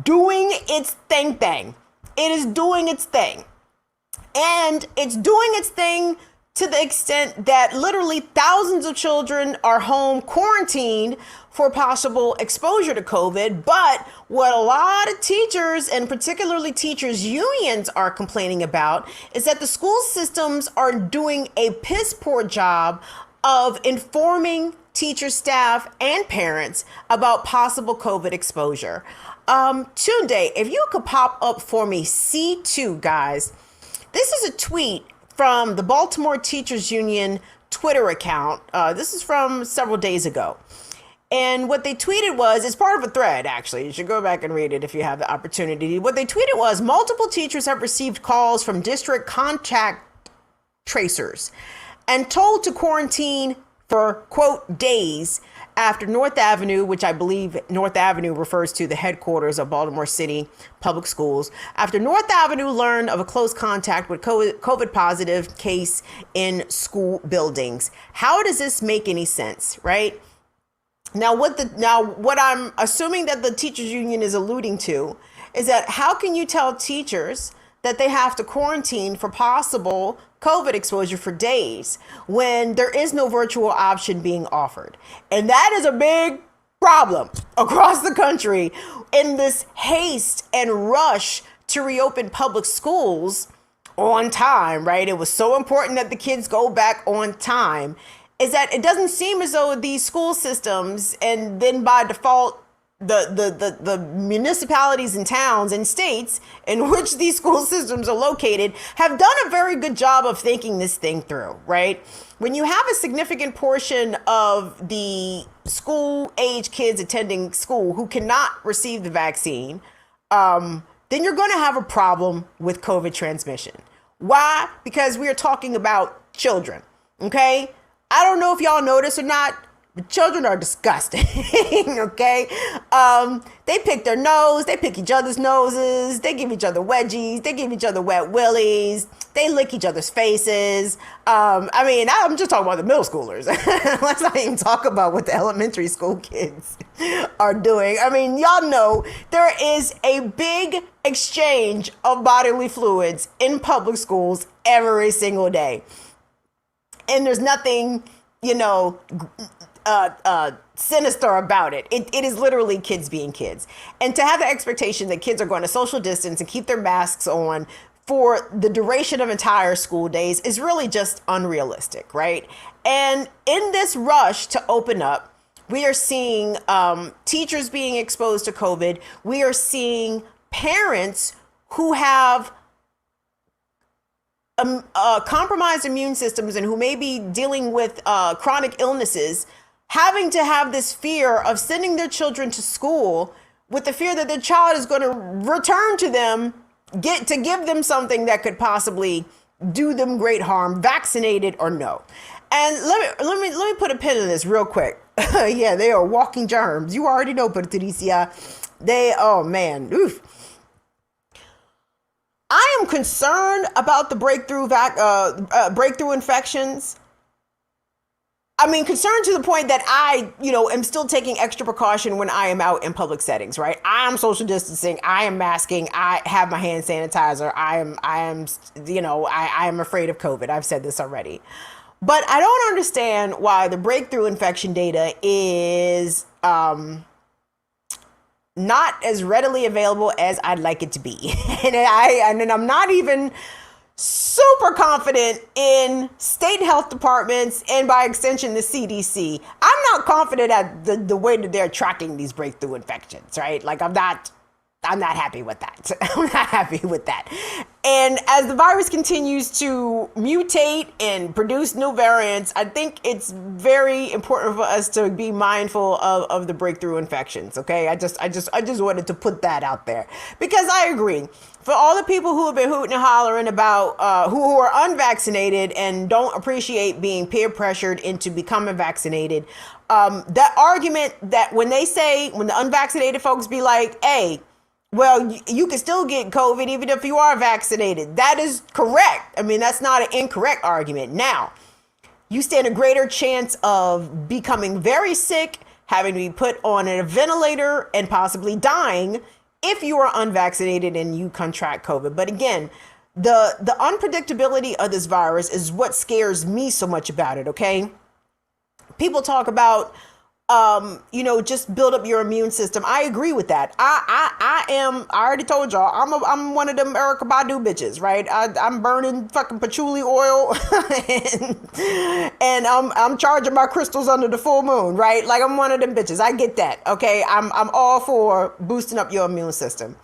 doing its thing. It is doing its thing. And it's doing its thing to the extent that literally thousands of children are home quarantined for possible exposure to COVID. But what a lot of teachers, and particularly teachers unions, are complaining about is that the school systems are doing a piss poor job of informing teachers, staff, and parents about possible COVID exposure. Tunde, if you could pop up for me C2, guys. This is a tweet from the Baltimore Teachers Union Twitter account. This is from several days ago. And what they tweeted was, it's part of a thread, actually. You should go back and read it if you have the opportunity. What they tweeted was, multiple teachers have received calls from district contact tracers and told to quarantine for, quote, days after North Avenue, which I believe North Avenue refers to the headquarters of Baltimore City Public Schools, after North Avenue learned of a close contact with COVID positive case in school buildings. How does this make any sense, right? Now, what I'm assuming that the teachers union is alluding to is that how can you tell teachers that they have to quarantine for possible COVID exposure for days when there is no virtual option being offered? And that is a big problem across the country in this haste and rush to reopen public schools on time, right? It was so important that the kids go back on time. Is that it doesn't seem as though these school systems, and then by default, the municipalities and towns and states in which these school systems are located, have done a very good job of thinking this thing through, right? When you have a significant portion of the school age kids attending school who cannot receive the vaccine, then you're going to have a problem with COVID transmission. Why? Because we are talking about children, okay? I don't know if y'all notice or not, but children are disgusting, okay? They pick their nose, they pick each other's noses, they give each other wedgies, they give each other wet willies, they lick each other's faces. I'm just talking about the middle schoolers. Let's not even talk about what the elementary school kids are doing. I mean, y'all know there is a big exchange of bodily fluids in public schools every single day. And there's nothing, sinister about it. It is literally kids being kids. And to have the expectation that kids are going to social distance and keep their masks on for the duration of entire school days is really just unrealistic, right? And in this rush to open up, we are seeing teachers being exposed to COVID. We are seeing parents who have compromised immune systems and who may be dealing with chronic illnesses, having to have this fear of sending their children to school with the fear that their child is going to return to them, give them something that could possibly do them great harm, vaccinated or no. And let me put a pin in this real quick. Yeah, they are walking germs. You already know, Patricia. Oh man, oof. I am concerned about the breakthrough infections. I mean, concerned to the point that I, am still taking extra precaution when I am out in public settings, right? I am social distancing. I am masking. I have my hand sanitizer. I am afraid of COVID. I've said this already. But I don't understand why the breakthrough infection data is not as readily available as I'd like it to be. And I'm not even super confident in state health departments and by extension the CDC. I'm not confident at the way that they're tracking these breakthrough infections, right? Like I'm not happy with that. I'm not happy with that. And as the virus continues to mutate and produce new variants, I think it's very important for us to be mindful of the breakthrough infections. Okay. I just wanted to put that out there because I agree. For all the people who have been hooting and hollering about who are unvaccinated and don't appreciate being peer pressured into becoming vaccinated, that argument that when the unvaccinated folks be like, hey, well, you can still get COVID even if you are vaccinated. That is correct. I mean, that's not an incorrect argument. Now, you stand a greater chance of becoming very sick, having to be put on a ventilator, and possibly dying if you are unvaccinated and you contract COVID. But again, the unpredictability of this virus is what scares me so much about it, okay? People talk about just build up your immune system. I agree with that. I already told y'all, I'm one of them Erykah Badu bitches, right? I'm burning fucking patchouli oil and I'm charging my crystals under the full moon, right? Like I'm one of them bitches. I get that. Okay. I'm all for boosting up your immune system.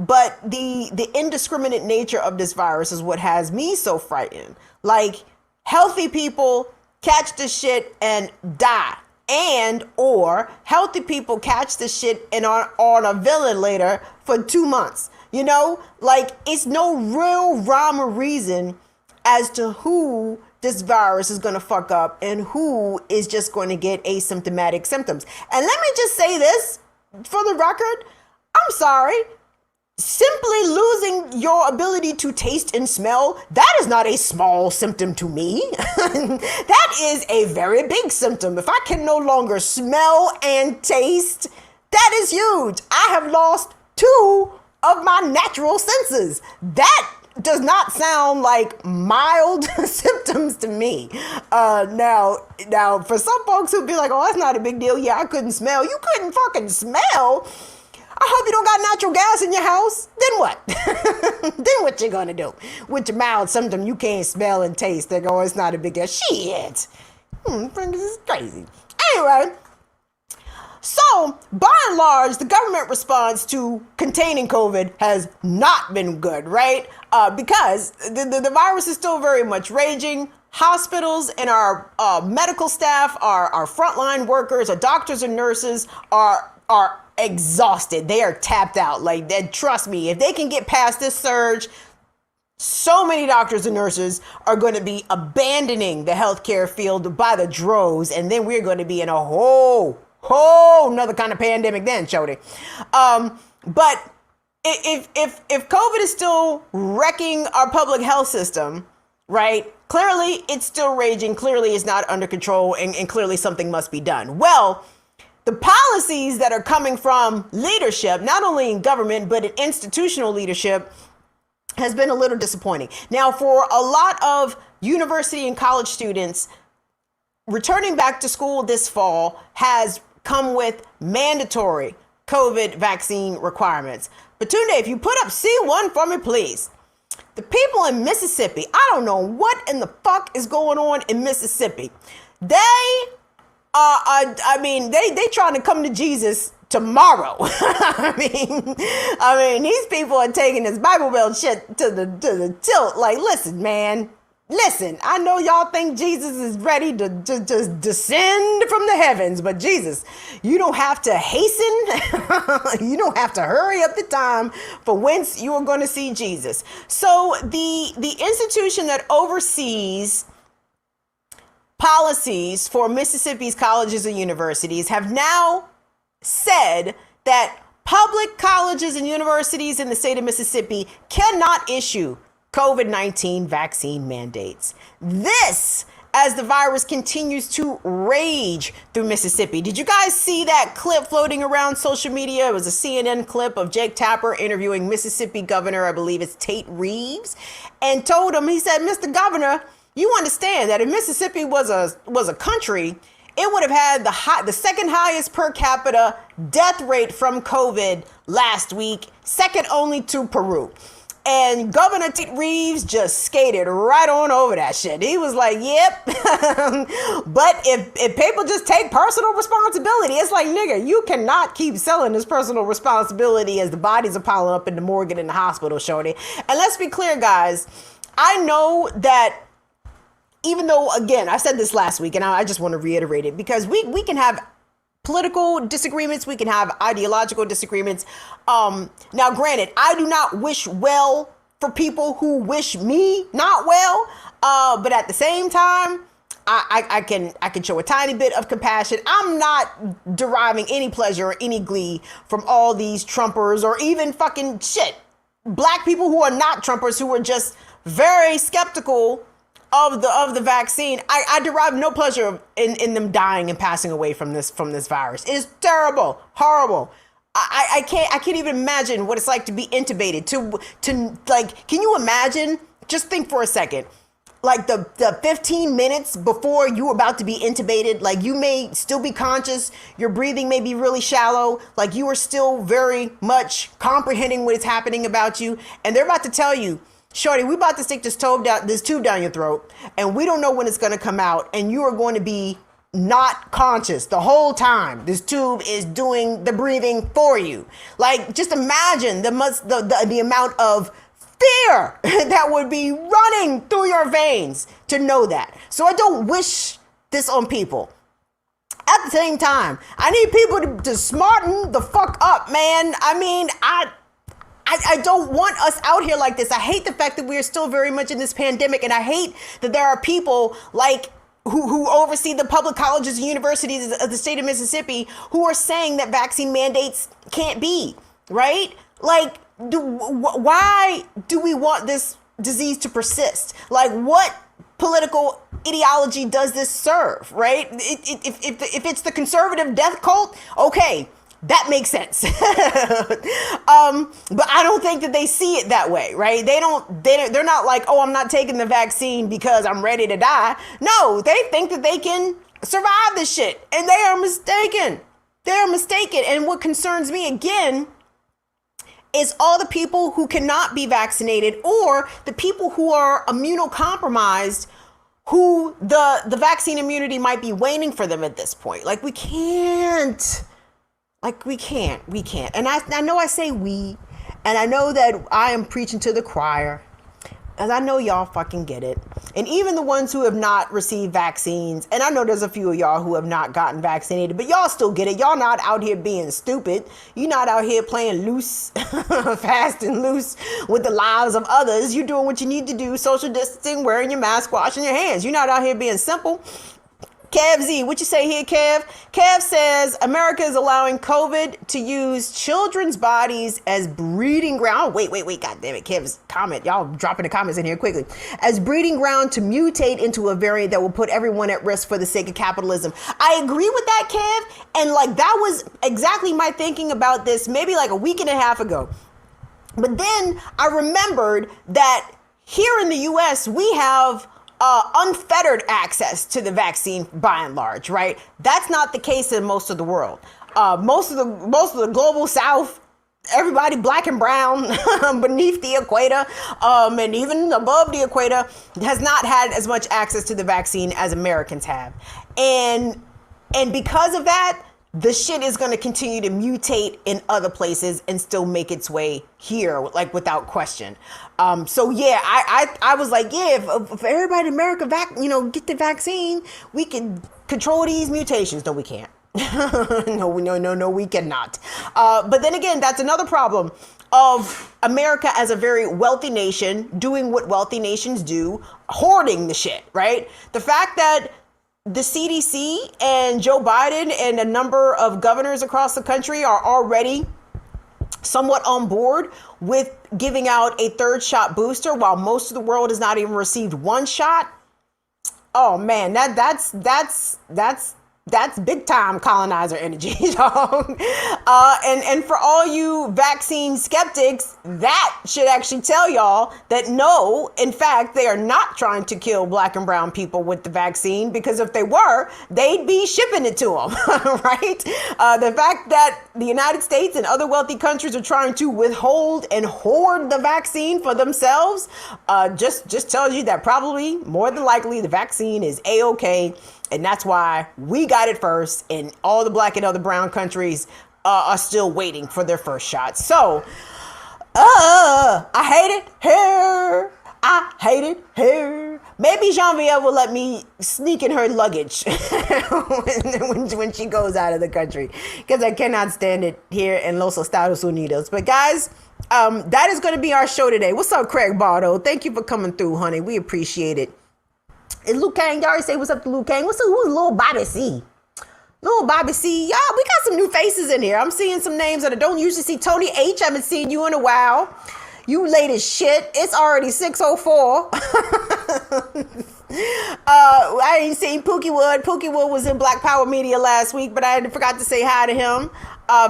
But the indiscriminate nature of this virus is what has me so frightened. Like, healthy people catch this shit and die. And or healthy people catch this shit and are on a ventilator for 2 months. You know, like, it's no real rhyme or reason as to who this virus is going to fuck up and who is just going to get asymptomatic symptoms. And let me just say this for the record. I'm sorry. Simply losing your ability to taste and smell, that is not a small symptom to me. That is a very big symptom. If I can no longer smell and taste, that is huge. I have lost 2 of my natural senses. That does not sound like mild symptoms to me. Now, for some folks who'd be like, oh, that's not a big deal. Yeah, I couldn't smell. You couldn't fucking smell? I hope you don't got natural gas in your house. Then what? Then what you gonna do? With your mild symptom, you can't smell and taste. They go, oh, it's not a big deal. Shit. This is crazy. Anyway, so by and large, the government response to containing COVID has not been good, right? Because the virus is still very much raging. Hospitals and our medical staff, our frontline workers, our doctors and nurses are exhausted. They are tapped out. Like, trust me, if they can get past this surge, so many doctors and nurses are going to be abandoning the healthcare field by the droves, and then we're going to be in a whole another kind of pandemic then, Shody. But if COVID is still wrecking our public health system, right? Clearly, it's still raging. Clearly, it's not under control, and clearly something must be done. Well, the policies that are coming from leadership, not only in government, but in institutional leadership, has been a little disappointing. Now, for a lot of university and college students, returning back to school this fall has come with mandatory COVID vaccine requirements. But Tunde, if you put up C1 for me, please. The people in Mississippi, I don't know what in the fuck is going on in Mississippi. They they trying to come to Jesus tomorrow. I mean, these people are taking this Bible Belt shit to the tilt. Like, listen, man, listen. I know y'all think Jesus is ready to descend from the heavens, but Jesus, you don't have to hasten. You don't have to hurry up the time for whence you are going to see Jesus. So the institution that oversees policies for Mississippi's colleges and universities have now said that public colleges and universities in the state of Mississippi cannot issue COVID-19 vaccine mandates. This, as the virus continues to rage through Mississippi. Did you guys see that clip floating around social media? It was a CNN clip of Jake Tapper interviewing Mississippi Governor, I believe it's Tate Reeves, and told him, he said, Mr. Governor, you understand that if Mississippi was a country, it would have had the second highest per capita death rate from COVID last week, second only to Peru. And Governor Tate Reeves just skated right on over that shit. He was like, yep. But if people just take personal responsibility, it's like, nigga, you cannot keep selling this personal responsibility as the bodies are piling up in the morgue and in the hospital, shorty. And let's be clear, guys. I know that even though, again, I said this last week, and I just want to reiterate it, because we can have political disagreements, we can have ideological disagreements. Now, granted, I do not wish well for people who wish me not well, but at the same time, I can show a tiny bit of compassion. I'm not deriving any pleasure or any glee from all these Trumpers or even fucking shit, black people who are not Trumpers, who are just very skeptical of the vaccine. I derive no pleasure in them dying and passing away from this virus. It is terrible, horrible. I can't even imagine what it's like to be intubated. To like, can you imagine? Just think for a second. Like the 15 minutes before you're about to be intubated, like you may still be conscious, your breathing may be really shallow, like you are still very much comprehending what is happening about you, and they're about to tell you, shorty, we about to stick this tube down your throat, and we don't know when it's going to come out, and you are going to be not conscious the whole time. This tube is doing the breathing for you. Like, just imagine the amount of fear that would be running through your veins to know that. So I don't wish this on people. At the same time, I need people to smarten the fuck up, man. I mean, I don't want us out here like this. I hate the fact that we are still very much in this pandemic, and I hate that there are people like who oversee the public colleges and universities of the state of Mississippi who are saying that vaccine mandates can't be, right? Like, why do we want this disease to persist? Like, what political ideology does this serve, right? If it's the conservative death cult, okay, that makes sense. But I don't think that they see it that way, right? They're not like, oh, I'm not taking the vaccine because I'm ready to die. No, they think that they can survive this shit, and they are mistaken. They are mistaken. And what concerns me again is all the people who cannot be vaccinated, or the people who are immunocompromised, who the vaccine immunity might be waning for them at this point. Like, we can't. And I know I say we, and I know that I am preaching to the choir, and I know y'all fucking get it. And even the ones who have not received vaccines, and I know there's a few of y'all who have not gotten vaccinated, but y'all still get it. Y'all not out here being stupid. You're not out here playing loose, fast and loose with the lives of others. You're doing what you need to do, social distancing, wearing your mask, washing your hands. You're not out here being simple. Kev Z, what you say here, Kev? Kev says America is allowing COVID to use children's bodies as breeding ground. Wait, God damn it, Kev's comment. Y'all dropping the comments in here quickly. As breeding ground to mutate into a variant that will put everyone at risk for the sake of capitalism. I agree with that, Kev. And like, that was exactly my thinking about this maybe like a week and a half ago. But then I remembered that here in the US, we have unfettered access to the vaccine by and large, right? That's not the case in most of the world. Most of the global South, everybody black and brown beneath the equator, and even above the equator, has not had as much access to the vaccine as Americans have. And because of that, the shit is going to continue to mutate in other places and still make its way here, like, without question. So yeah, I was like, yeah, if everybody in America get the vaccine, we can control these mutations. No, we can't. No, we cannot. But then again, that's another problem of America as a very wealthy nation doing what wealthy nations do, hoarding the shit, right? The fact that the CDC and Joe Biden and a number of governors across the country are already somewhat on board with giving out a third shot booster while most of the world has not even received one shot. Oh man, that's big time colonizer energy, dog. And for all you vaccine skeptics, that should actually tell y'all that no, in fact, they are not trying to kill black and brown people with the vaccine, because if they were, they'd be shipping it to them, right? The fact that the United States and other wealthy countries are trying to withhold and hoard the vaccine for themselves just tells you that probably, more than likely, the vaccine is A-okay. And that's why we got it first, and all the black and other brown countries are still waiting for their first shot. So, I hate it here. I hate it here. Maybe Genevieve will let me sneak in her luggage when she goes out of the country, because I cannot stand it here in Los Estados Unidos. But guys, that is going to be our show today. What's up, Craig Bardo? Thank you for coming through, honey. We appreciate it. And Luke Kang, y'all already say what's up to Luke Kang. Who's Little Bobby C? Little Bobby C. Y'all, we got some new faces in here. I'm seeing some names that I don't usually see. Tony H, I haven't seen you in a while. You late as shit. It's already 6:04. I ain't seen Pookie Wood. Pookie Wood was in Black Power Media last week, but I forgot to say hi to him.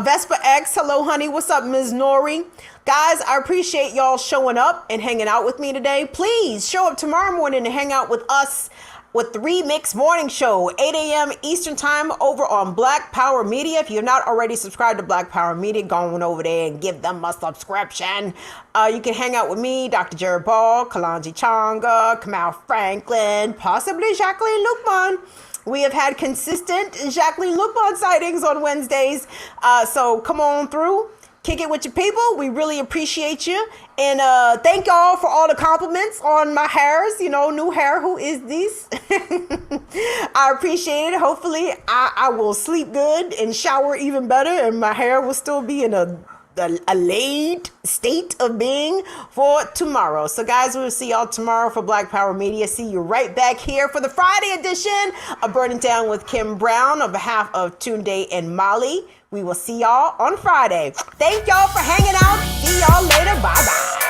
Vespa X, hello, honey. What's up, Ms. Nori? Guys, I appreciate y'all showing up and hanging out with me today. Please show up tomorrow morning to hang out with us with the Remix Morning Show, 8 a.m. Eastern Time over on Black Power Media. If you're not already subscribed to Black Power Media, go on over there and give them a subscription. You can hang out with me, Dr. Jared Ball, Kalanji Changa, Kamal Franklin, possibly Jacqueline Lukman. We have had consistent Jacqueline Lukman sightings on Wednesdays. So come on through. Kick it with your people. We really appreciate you. And thank y'all for all the compliments on my hairs. You know, new hair. Who is this? I appreciate it. Hopefully, I will sleep good and shower even better. And my hair will still be in a laid state of being for tomorrow. So guys, we'll see y'all tomorrow for Black Power Media. See you right back here for the Friday edition of Burning Down with Kim Brown on behalf of Tunde and Molly. We will see y'all on Friday. Thank y'all for hanging out. See y'all later. Bye-bye.